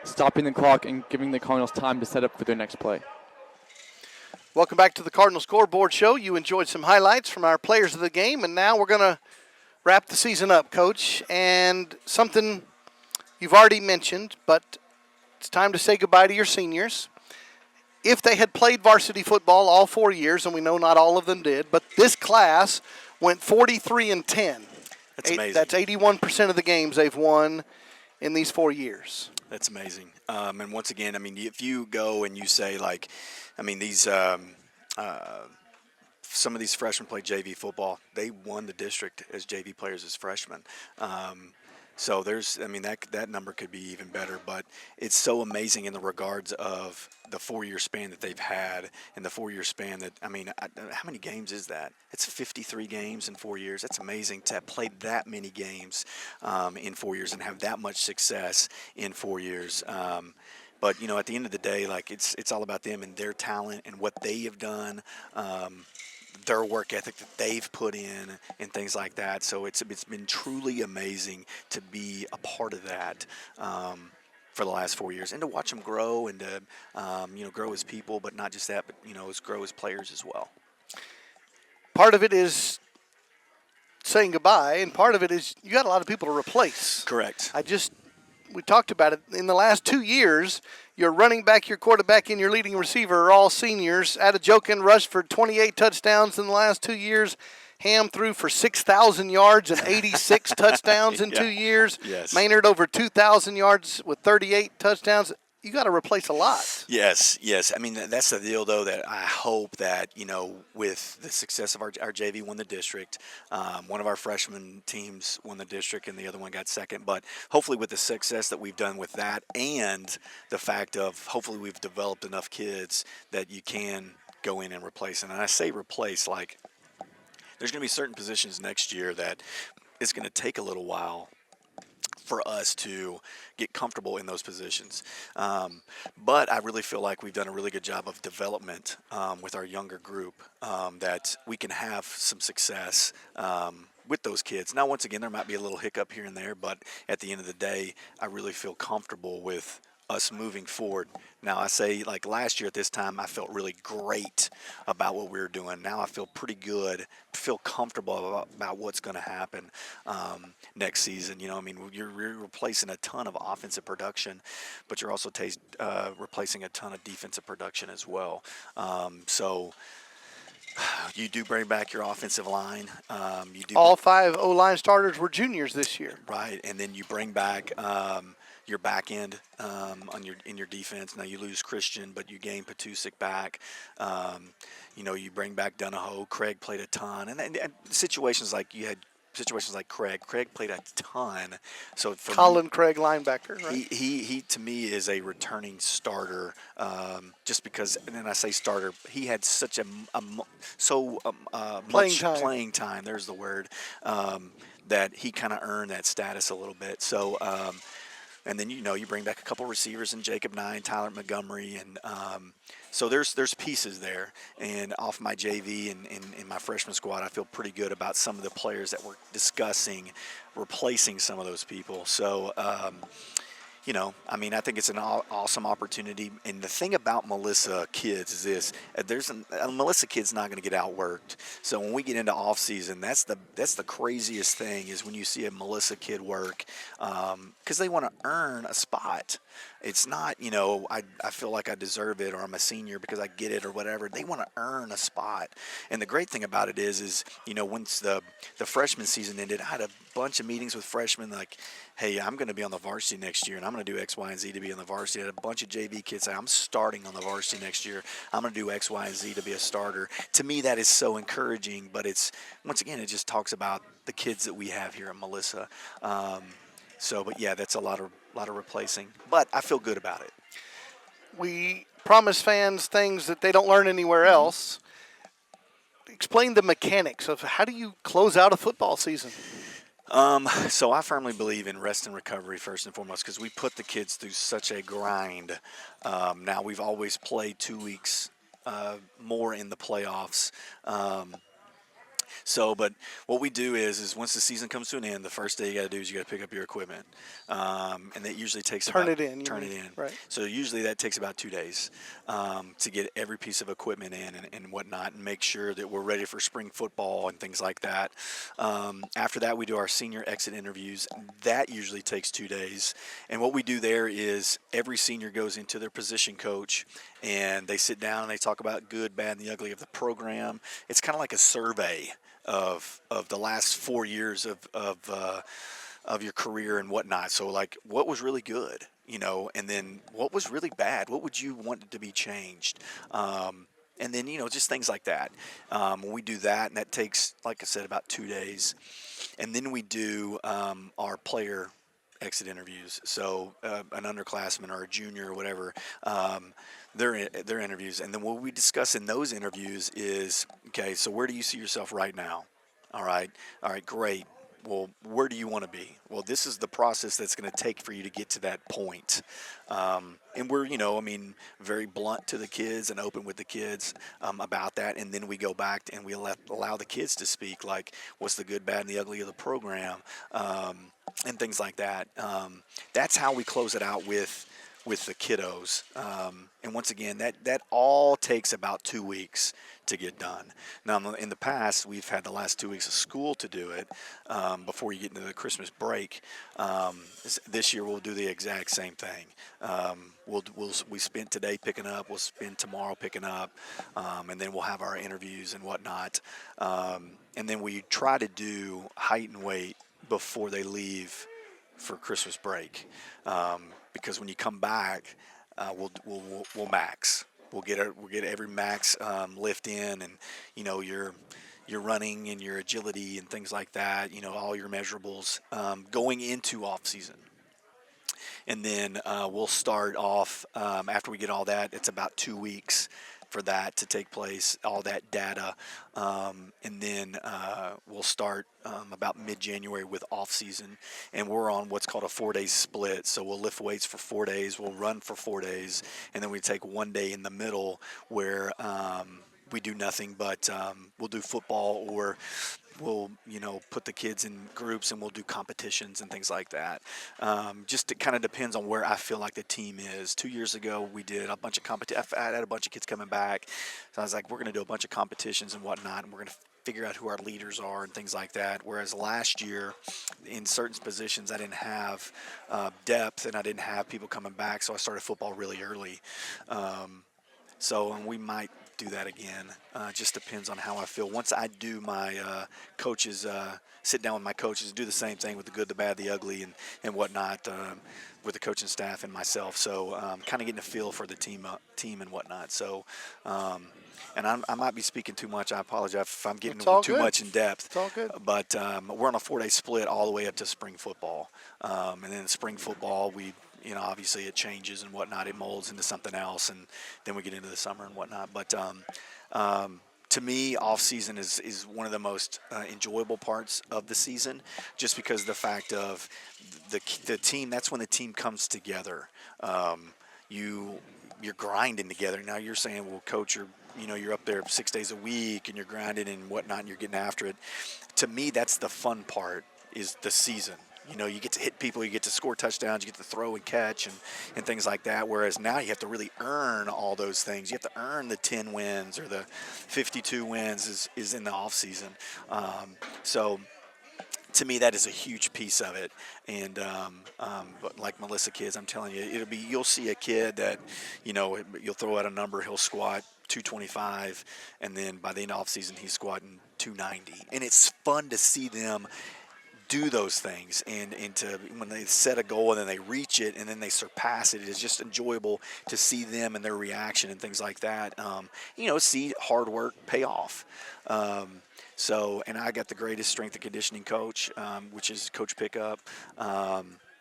stopping the clock and giving the Cardinals time to set up for their next play. Welcome back to the Cardinals Scoreboard Show. You enjoyed some highlights from our players of the game, and now we're going to wrap the season up, Coach. And something you've already mentioned, but it's time to say goodbye to your seniors. If they had played varsity football all 4 years, and we know not all of them did, but this class went 43-10. That's amazing. That's 81% of the games they've won in these 4 years. That's amazing. And once again, I mean, if you go and you say, like, I mean, these some of these freshmen played JV football. They won the district as JV players as freshmen. So there's, I mean, that number could be even better, but it's so amazing in the regards of the 4-year span that they've had and the 4-year span that, I mean, how many games is that? It's 53 games in 4 years. That's amazing to have played that many games in 4 years and have that much success in 4 years. But, you know, at the end of the day, like, it's all about them and their talent and what they have done. Their work ethic that they've put in and things like that. So it's been truly amazing to be a part of that for the last 4 years and to watch them grow and to, you know, grow as people, but not just that, but, you know, grow as players as well. Part of it is saying goodbye, and part of it is you got a lot of people to replace. Correct. We talked about it. In the last 2 years, your running back, your quarterback, and your leading receiver are all seniors. Adejokin rushed for 28 touchdowns in the last 2 years. Ham threw for 6,000 yards and 86 touchdowns in 2 years. Yes. Maynard over 2,000 yards with 38 touchdowns. You got to replace a lot. Yes. I mean, that's the deal, though, that I hope that, you know, with the success of our JV won the district, one of our freshman teams won the district and the other one got second. But hopefully with the success that we've done with that and the fact of hopefully we've developed enough kids that you can go in and replace. And I say replace, like there's going to be certain positions next year that it's going to take a little while for us to get comfortable in those positions. But I really feel like we've done a really good job of development with our younger group, that we can have some success with those kids. Now, once again, there might be a little hiccup here and there, but at the end of the day, I really feel comfortable with us moving forward. Now, I say, like last year at this time, I felt really great about what we were doing. Now I feel pretty good, feel comfortable about what's going to happen next season. You know, I mean, you're replacing a ton of offensive production, but you're also replacing a ton of defensive production as well. So you do bring back your offensive line. All 5 O-line starters were juniors this year. Right, and then you bring back your back end in your defense. Now you lose Christian, but you gain Patusik back. You know, you bring back Donahoe. Craig played a ton, and situations like you had. Situations like Craig played a ton. So for Colin Craig, linebacker. Right? He to me is a returning starter. Just because, and then I say starter, he had such playing time. There's the word, that he kind of earned that status a little bit. So. And then, you know, you bring back a couple receivers in Jacob Nye, Tyler Montgomery, and so there's pieces there. And off my JV and in my freshman squad, I feel pretty good about some of the players that we're discussing replacing some of those people. So, you know, I mean, I think it's an awesome opportunity. And the thing about Melissa kids is this: a Melissa kid's not going to get outworked. So when we get into off season, that's the craziest thing is when you see a Melissa kid work, because they want to earn a spot. It's not, you know, I feel like I deserve it or I'm a senior because I get it or whatever. They want to earn a spot. And the great thing about it is, you know, once the freshman season ended, I had a bunch of meetings with freshmen like, hey, I'm going to be on the varsity next year and I'm going to do X, Y, and Z to be on the varsity. I had a bunch of JV kids say, I'm starting on the varsity next year. I'm going to do X, Y, and Z to be a starter. To me, that is so encouraging, but it's, once again, it just talks about the kids that we have here at Melissa. But yeah, that's a lot of replacing, but I feel good about it. We promise fans things that they don't learn anywhere else. Explain the mechanics of how do you close out a football season? So I firmly believe in rest and recovery first and foremost because we put the kids through such a grind. Now we've always played 2 weeks more in the playoffs. But what we do is once the season comes to an end, the first day you got to do is you got to pick up your equipment, and that usually takes turn it in. Right. So usually that takes about 2 days to get every piece of equipment in and whatnot, and make sure that we're ready for spring football and things like that. After that, we do our senior exit interviews. That usually takes 2 days, and what we do there is every senior goes into their position coach, and they sit down and they talk about good, bad, and the ugly of the program. It's kind of like a survey of the last 4 years of your career and whatnot. So like, what was really good, and then what was really bad? What would you want to be changed? And then just things like that. We do that, and that takes, like I said, about 2 days, and then we do our player exit interviews. So an underclassman or a junior or whatever. Their interviews, and then what we discuss in those interviews is, okay, so where do you see yourself right now? All right, great. Well, where do you want to be? Well, this is the process that's going to take for you to get to that point. And we're, very blunt to the kids and open with the kids about that. And then we go back and we allow the kids to speak, like what's the good, bad, and the ugly of the program, and things like that. That's how we close it out with the kiddos. And once again, that all takes about 2 weeks to get done. Now, in the past, we've had the last 2 weeks of school to do it before you get into the Christmas break. This year, we'll do the exact same thing. We spent today picking up. We'll spend tomorrow picking up, and then we'll have our interviews and whatnot. And then we try to do height and weight before they leave for Christmas break. Because when you come back, we'll max. We'll get every max lift in, and your running and your agility and things like that. All your measurables going into off season. And then we'll start off after we get all that. It's about 2 weeks for that to take place, all that data, and then we'll start about mid-January with off-season, and we're on what's called a 4-day split. So we'll lift weights for 4 days, we'll run for 4 days, and then we take 1 day in the middle where we do nothing but we'll do football, or we'll put the kids in groups and we'll do competitions and things like that. Just it kind of depends on where I feel like the team is. 2 years ago we did a bunch of I had a bunch of kids coming back, so I was like, we're going to do a bunch of competitions and whatnot, and we're going to figure out who our leaders are and things like that. Whereas last year in certain positions I didn't have depth and I didn't have people coming back, so I started football really early. And we might do that again. Just depends on how I feel. Once I do my coaches, sit down with my coaches, do the same thing with the good, the bad, the ugly, and whatnot with the coaching staff and myself. So kind of getting a feel for the team and whatnot. So, and I might be speaking too much. I apologize if I'm getting too much in depth. It's all good. But we're on a 4-day split all the way up to spring football. And then spring football, obviously it changes and whatnot. It molds into something else, and then we get into the summer and whatnot. But to me, off-season is one of the most enjoyable parts of the season, just because of the fact of the team. That's when the team comes together. You're grinding together. Now you're saying, well, coach, you're up there 6 days a week and you're grinding and whatnot and you're getting after it. To me, that's the fun part, is the season. You get to hit people, you get to score touchdowns, you get to throw and catch and things like that. Whereas now you have to really earn all those things. You have to earn the 10 wins or the 52 wins is in the off season. So to me, that is a huge piece of it. And but like Melissa kids, I'm telling you, you'll see a kid that, you'll throw out a number, he'll squat 225, and then by the end of off season, he's squatting 290. And it's fun to see them do those things, and to when they set a goal and then they reach it and then they surpass it, it's just enjoyable to see them and their reaction and things like that. See hard work pay off. And I got the greatest strength and conditioning coach, which is Coach Pickup.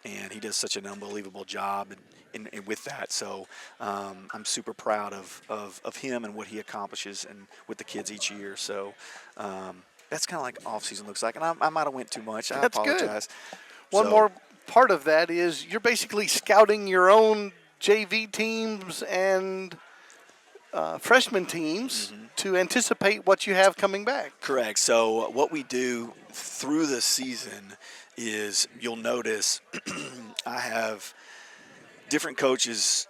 and he does such an unbelievable job in with that. So I'm super proud of him and what he accomplishes and with the kids each year. So that's kind of like off-season looks like. And I might have went too much. I That's good. apologize. One So- more part of that is you're basically scouting your own JV teams and freshman teams to anticipate what you have coming back. Correct. So what we do through the season is you'll notice I have different coaches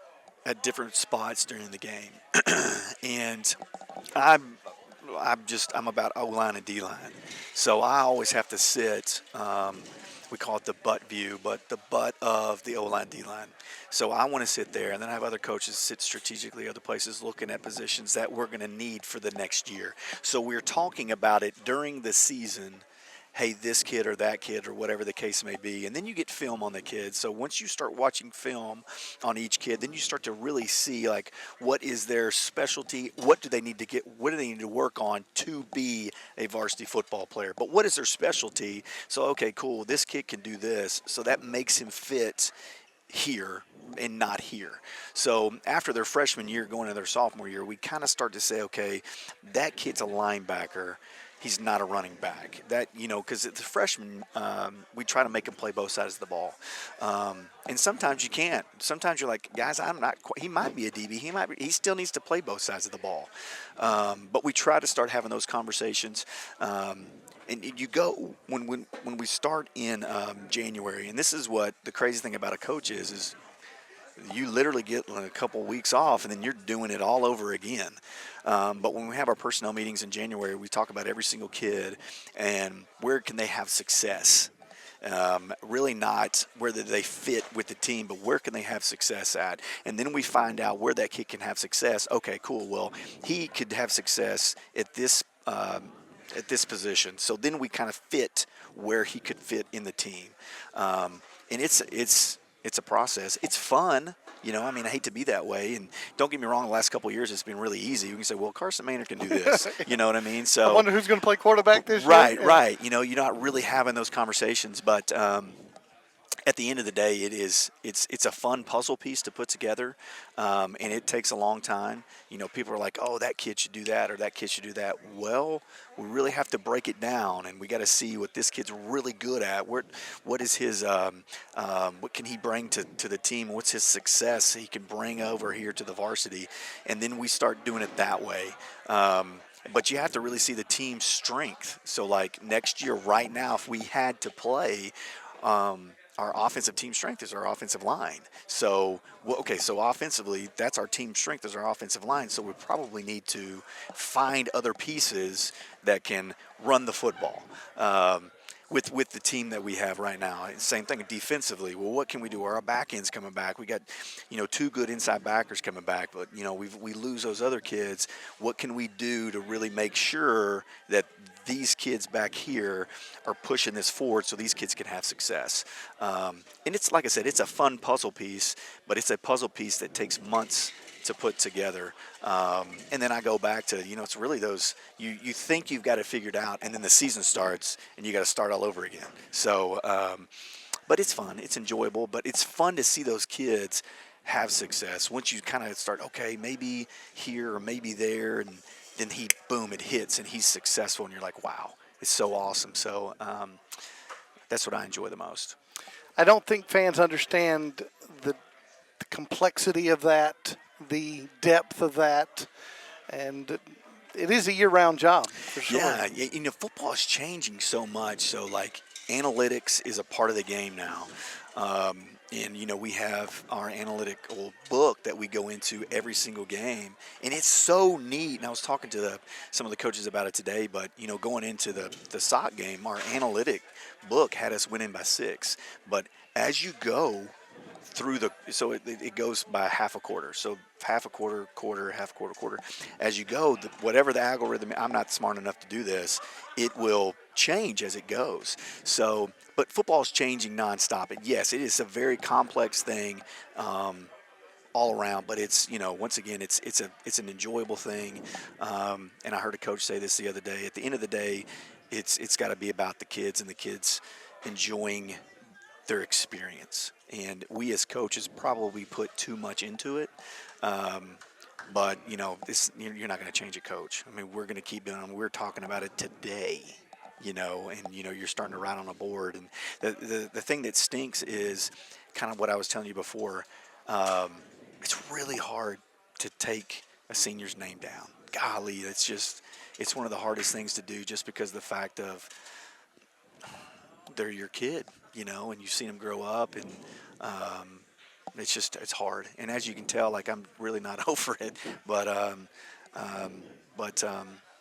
at different spots during the game, and I'm about O-line and D-line. So I always have to sit, we call it the butt view, but the butt of the O-line, D-line. So I want to sit there, and then I have other coaches sit strategically other places looking at positions that we're going to need for the next year. So we're talking about it during the season, hey, this kid or that kid or whatever the case may be. And then you get film on the kids. So once you start watching film on each kid, then you start to really see, like, what is their specialty? What do they need to get? What do they need to work on to be a varsity football player? But what is their specialty? So, okay, cool, this kid can do this. So that makes him fit here and not here. So after their freshman year going into their sophomore year, we kind of start to say, okay, that kid's a linebacker. He's not a running back. That, because the freshman, we try to make him play both sides of the ball. And sometimes you can't. Sometimes you're like, guys, he might be a DB. He still needs to play both sides of the ball. But we try to start having those conversations. And you go, when we start in January, and this is what the crazy thing about a coach is you literally get a couple weeks off, and then you're doing it all over again. But when we have our personnel meetings in January, we talk about every single kid and where can they have success. Really not whether they fit with the team, but where can they have success at? And then we find out where that kid can have success. Okay, cool. Well, he could have success at this position. So then we kind of fit where he could fit in the team. And it's a process. It's fun. I hate to be that way. And don't get me wrong, the last couple of years it's been really easy. You can say, well, Carson Maynard can do this. You know what I mean? So I wonder who's going to play quarterback this year. Right. You're not really having those conversations. But at the end of the day, it's a fun puzzle piece to put together, and it takes a long time. People are like, oh, that kid should do that or that kid should do that. Well, we really have to break it down, and we got to see what this kid's really good at. What is his what can he bring to the team? What's his success he can bring over here to the varsity? And then we start doing it that way. But you have to really see the team's strength. So, like next year, right now, if we had to play, our offensive team strength is our offensive line. So, so offensively, that's our team strength is our offensive line. So we probably need to find other pieces that can run the football with the team that we have right now. Same thing defensively. Well, what can we do? Our back end's coming back. We got, two good inside backers coming back, but we lose those other kids. What can we do to really make sure that these kids back here are pushing this forward so these kids can have success? And it's, like I said, it's a fun puzzle piece, but it's a puzzle piece that takes months to put together. And then I go back to, it's really those, you think you've got it figured out, and then the season starts, and you got to start all over again. So, but it's fun. It's enjoyable, but it's fun to see those kids have success. Once you kind of start, okay, maybe here or maybe there, and then it hits, and he's successful, and you're like, wow, it's so awesome. So that's what I enjoy the most. I don't think fans understand the complexity of that, the depth of that, and it is a year-round job for sure. Yeah, football is changing so much. So, like, analytics is a part of the game now. And, we have our analytical book that we go into every single game. And it's so neat. And I was talking to some of the coaches about it today. But, going into the SOC game, our analytic book had us winning by 6. But as you go through so it goes by half a quarter. So half a quarter, half a quarter. As you go, whatever the algorithm, I'm not smart enough to do this, it will change as it goes. So, but football is changing nonstop. And yes, it is a very complex thing all around, but it's, once again, it's an enjoyable thing. And I heard a coach say this the other day. At the end of the day, it's got to be about the kids and the kids enjoying their experience. And we as coaches probably put too much into it. But, you're not going to change a coach. I mean, we're going to keep doing it. We're talking about it today, and, you're starting to write on a board. And the thing that stinks is kind of what I was telling you before. It's really hard to take a senior's name down. Golly, it's one of the hardest things to do just because of the fact of they're your kid, and you've seen them grow up, and it's hard. And as you can tell, like, I'm really not over it, but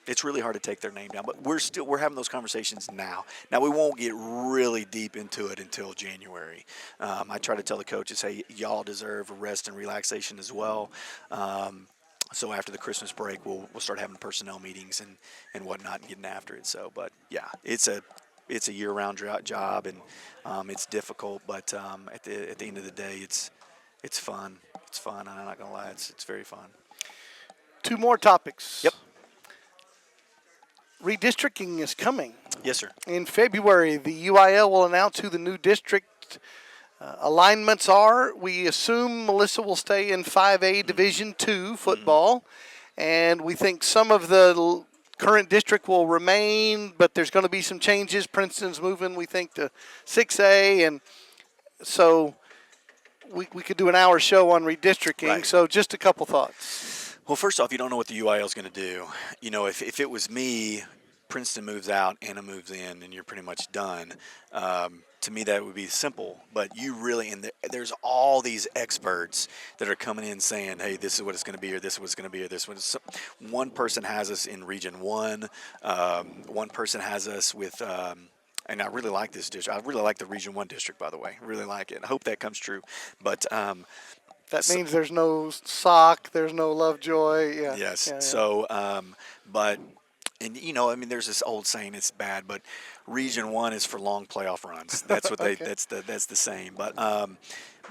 it's really hard to take their name down. But we're having those conversations now. Now, we won't get really deep into it until January. I try to tell the coaches, hey, y'all deserve a rest and relaxation as well. So after the Christmas break, we'll start having personnel meetings and whatnot and getting after it. So, but yeah, it's a year-round job, and it's difficult. But at the end of the day, it's fun. It's fun. I'm not gonna lie, it's very fun. 2 more topics. Yep. Redistricting is coming. Yes, sir. In February, the UIL will announce who the new district alignments are. We assume Melissa will stay in 5A Division II football, and we think some of the current district will remain, but there's going to be some changes. Princeton's moving, we think, to 6A, and so we could do an hour show on redistricting. Right. So just a couple thoughts. Well, first off, you don't know what the UIL is going to do. If it was me, Princeton moves out, Anna moves in, and you're pretty much done. To me, that would be simple. But you really, there's all these experts that are coming in saying, hey, this is what it's going to be, or this is what it's going to be, or this one. One person has us in Region 1. One person has us with, and I really like this district. I really like the Region 1 district, by the way. I really like it. I hope that comes true. But that means there's no sock, there's no Lovejoy. Yeah. Yes. Yeah. So, but. And, there's this old saying, it's bad, but Region 1 is for long playoff runs. That's what Okay. that's the same. But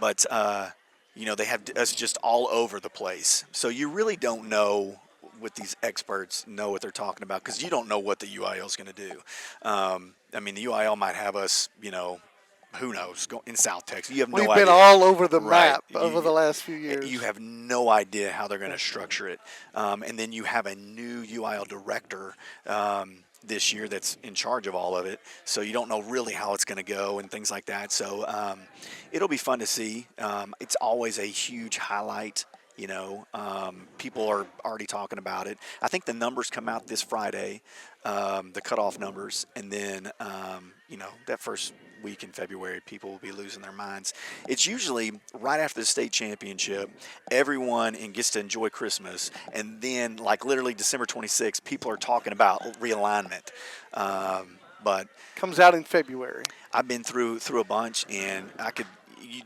they have us just all over the place. So you really don't know what these experts know what they're talking about, because you don't know what the UIL is going to do. The UIL might have us, who knows, in South Texas. You have no idea. We've been all over the Right. map over the last few years. You have no idea how they're going to structure it. And then you have a new UIL director this year that's in charge of all of it. So you don't know really how it's going to go and things like that. So it'll be fun to see. It's always a huge highlight. People are already talking about it. I think the numbers come out this Friday, the cutoff numbers. And then, that first week in February, people will be losing their minds. It's usually right after the state championship, everyone gets to enjoy Christmas, and then literally December 26th, people are talking about realignment. But comes out in February. I've been through a bunch, and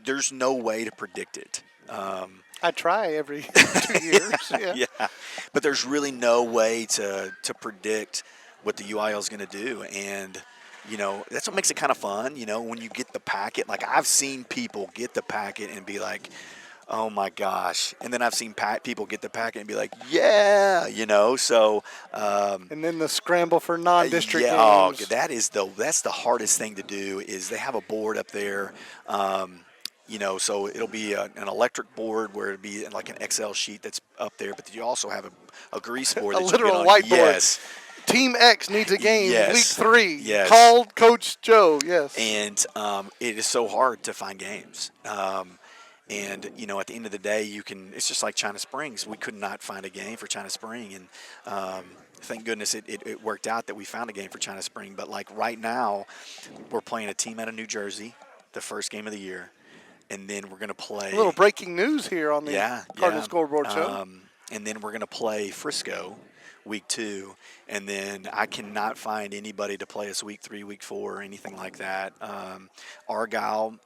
there's no way to predict it. I try every 2 years. Yeah. Yeah, but there's really no way to predict what the UIL is going to do, and that's what makes it kind of fun, when you get the packet. Like, I've seen people get the packet and be like, oh my gosh. And then I've seen people get the packet and be like, yeah, so. And then the scramble for non-district yeah, games. That's the hardest thing to do, is they have a board up there. So it'll be an electric board where it'll be like an Excel sheet that's up there, but you also have a grease board. A that literal you get on. whiteboard. Yes. Team X needs a game, Yes. week 3. Yes. Called Coach Joe, yes. And it is so hard to find games. And at the end of the day, it's just like China Springs. We could not find a game for China Spring. And thank goodness it worked out that we found a game for China Spring. But right now, we're playing a team out of New Jersey, the first game of the year. And then we're going to play. A little breaking news here on the Cardinals Scoreboard Show. And then we're going to play Frisco week 2. And then I cannot find anybody to play us week 3, week 4, or anything like that. Argyle,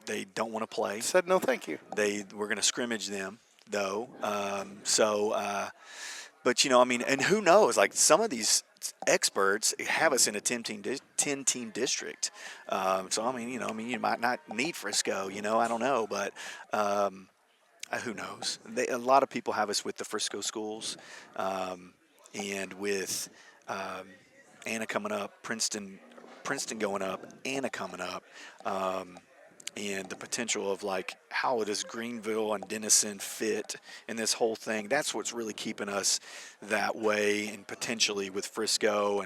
they don't want to play. Said no thank you. We're going to scrimmage them, though. But, and who knows? Some of these experts have us in a 10-team district. You might not need Frisco, I don't know. But who knows? A lot of people have us with the Frisco schools. And with Anna coming up, Princeton Princeton going up, Anna coming up, and the potential of like how does Greenville and Denison fit in this whole thing. That's what's really keeping us that way, and potentially with Frisco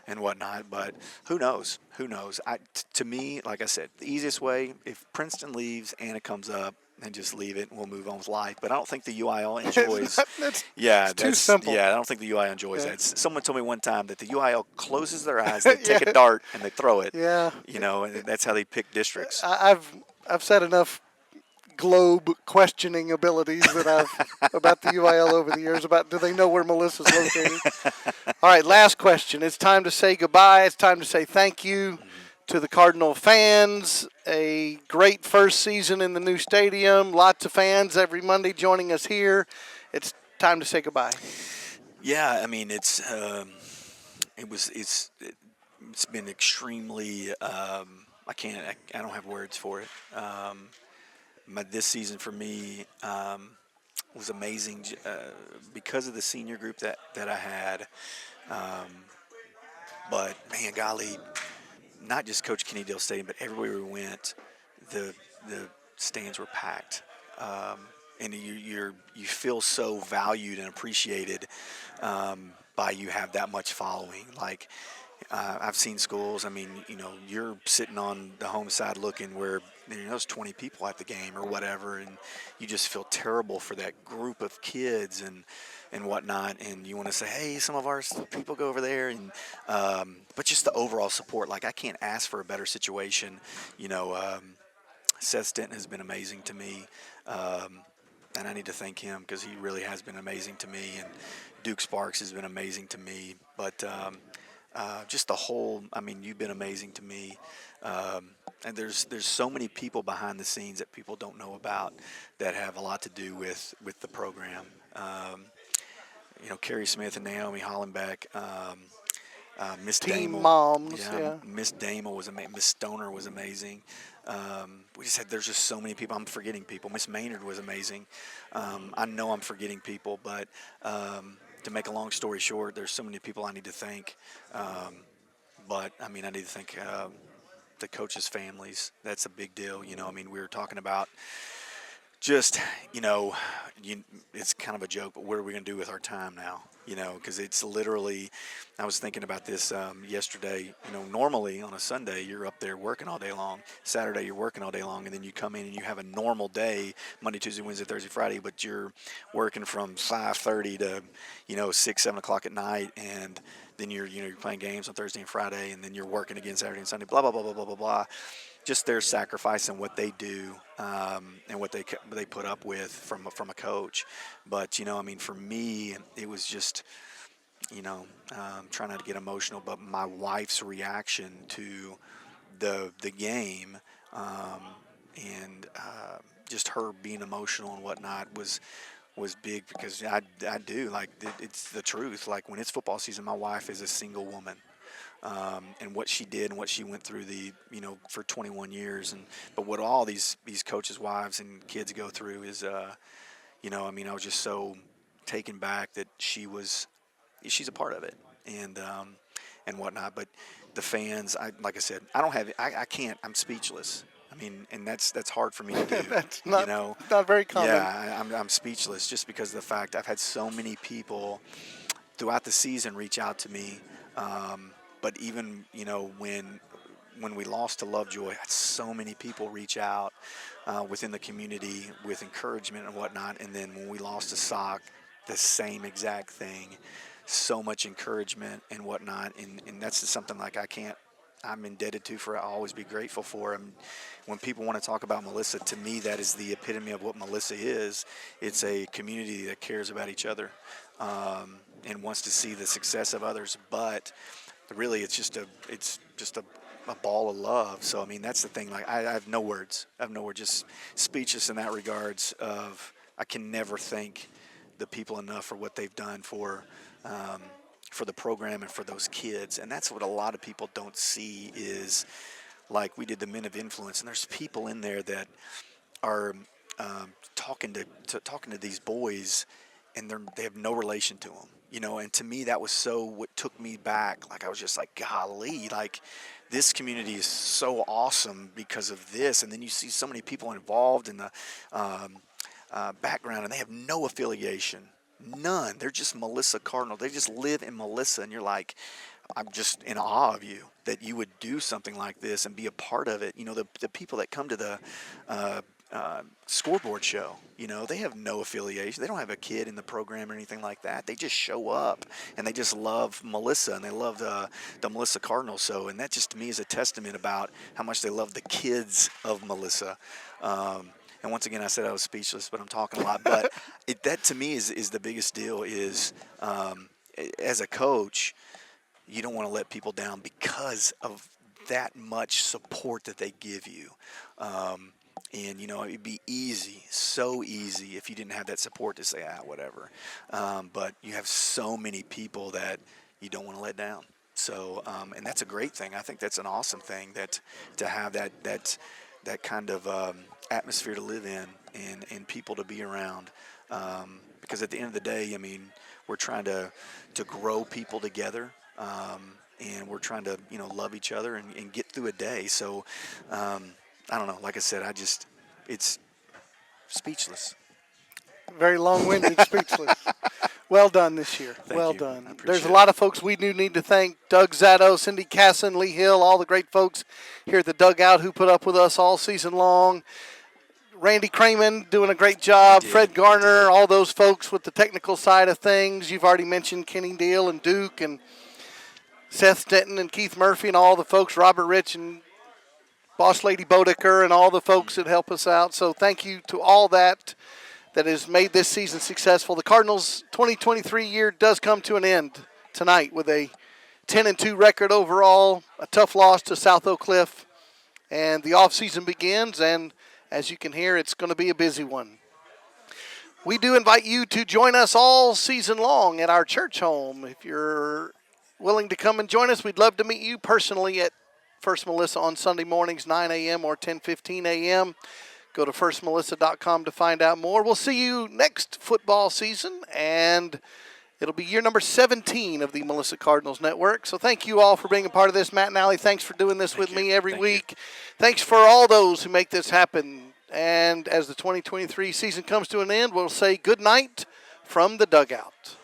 and whatnot. But who knows? Who knows? To me, like I said, the easiest way, if Princeton leaves, Anna comes up, and just leave it, and we'll move on with life. But I don't think the UIL enjoys. It's too simple. Yeah, I don't think the UIL enjoys that. Someone told me one time that the UIL closes their eyes, they take a dart, and they throw it. Yeah. You know, and that's how they pick districts. I've said enough globe questioning abilities that I've about the UIL over the years. About do they know where Melissa's located? All right, last question. It's time to say goodbye. It's time to say thank you to the Cardinal fans. A great first season in the new stadium. Lots of fans every Monday joining us here. It's time to say goodbye. Yeah, I mean it's been extremely. I don't have words for it. This season for me was amazing because of the senior group that I had. But man, golly, not just Coach Kennedale Stadium, but everywhere we went, the stands were packed, and you feel so valued and appreciated by you have that much following. Like I've seen schools. I mean, you're sitting on the home side looking where there's 20 people at the game or whatever, and you just feel terrible for that group of kids and whatnot, and you want to say, hey, some of our people go over there, and but just the overall support. Like I can't ask for a better situation. Seth Stenton has been amazing to me, and I need to thank him because he really has been amazing to me, and Duke Sparks has been amazing to me, but just the whole, I mean, you've been amazing to me. And there's so many people behind the scenes that people don't know about that have a lot to do with the program. Carrie Smith and Naomi Hollenbeck, Miss Team Damel. moms, yeah. Miss Damel was amazing. Miss Stoner was amazing. We just had, there's just so many people. I'm forgetting people. Miss Maynard was amazing. I know I'm forgetting people, but to make a long story short, there's so many people I need to thank. But, I mean, I need to thank the coaches' families. That's a big deal. I mean, we were talking about just, it's kind of a joke, but what are we going to do with our time now? Because it's literally, I was thinking about this yesterday. Normally on a Sunday, you're up there working all day long. Saturday, you're working all day long, and then you come in and you have a normal day, Monday, Tuesday, Wednesday, Thursday, Friday, but you're working from 5:30 to, 6, 7 o'clock at night, and then you're playing games on Thursday and Friday, and then you're working again Saturday and Sunday, blah, blah, blah, blah, blah, blah, blah. Just their sacrifice and what they do and what they put up with from a coach. But, I mean, for me, it was just, trying not to get emotional, but my wife's reaction to the game and just her being emotional and whatnot was big, because I do, like, it's the truth. Like, when it's football season, my wife is a single woman. And what she did and what she went through for 21 years. But what all these coaches' wives and kids go through is, I mean, I was just so taken back that she's a part of it and whatnot. But the fans, like I said, I can't, I'm speechless. I mean, and that's hard for me to do. That's not very common. Yeah, I'm speechless just because of the fact I've had so many people throughout the season reach out to me. But even, when we lost to Lovejoy, I had so many people reach out within the community with encouragement and whatnot. And then when we lost to Sock, the same exact thing, so much encouragement and whatnot. And that's just something like I'm indebted to, I'll always be grateful for. And when people want to talk about Melissa, to me, that is the epitome of what Melissa is. It's a community that cares about each other and wants to see the success of others. But really, it's just a ball of love. So, I mean, that's the thing. Like, I have no words. Just speechless in that regards of I can never thank the people enough for what they've done for the program and for those kids. And that's what a lot of people don't see is, like, we did the Men of Influence, and there's people in there that are talking to these boys and they have no relation to them. You know, and to me that was so what took me back. Like I was just like, golly, like this community is so awesome because of this. And then you see so many people involved in the background, and they have no affiliation, none. They're just Melissa Cardinal. They just live in Melissa, and you're like, I'm just in awe of you that you would do something like this and be a part of it. You know, the people that come to the Scoreboard Show, you know, they have no affiliation. They don't have a kid in the program or anything like that. They just show up, and they just love Melissa, and they love the Melissa Cardinals. So, and that just to me is a testament about how much they love the kids of Melissa. And once again, I said I was speechless, but I'm talking a lot. But that to me is the biggest deal is as a coach, you don't want to let people down because of that much support that they give you. And, you know, it'd be easy, so easy if you didn't have that support to say, whatever. But you have so many people that you don't want to let down. So, and that's a great thing. I think that's an awesome thing that to have that kind of atmosphere to live in and people to be around. Because at the end of the day, I mean, we're trying to grow people together. And we're trying to, you know, love each other and get through a day. So, I don't know. Like I said, it's speechless. Very long-winded, speechless. Well done this year. Thank well you. done. There's a lot of folks we do need to thank. Doug Zatto, Cindy Casson, Lee Hill, all the great folks here at the Dugout who put up with us all season long. Randy Craman doing a great job. Fred Garner, all those folks with the technical side of things. You've already mentioned Kenny Deal and Duke and Seth Stenton and Keith Murphy and all the folks, Robert Rich and Boss Lady Bodecker and all the folks that help us out. So thank you to all that has made this season successful. The Cardinals' 2023 year does come to an end tonight with a 10-2 record overall, a tough loss to South Oak Cliff, and the offseason begins, and as you can hear, it's going to be a busy one. We do invite you to join us all season long at our church home. If you're willing to come and join us, we'd love to meet you personally at First Melissa on Sunday mornings, 9 a.m. or 10:15 a.m. Go to firstmelissa.com to find out more. We'll see you next football season, and it'll be year number 17 of the Melissa Cardinals Network. So thank you all for being a part of this. Matt and Allie, thanks for doing this with me every week. Thanks for all those who make this happen. And as the 2023 season comes to an end, we'll say good night from the dugout.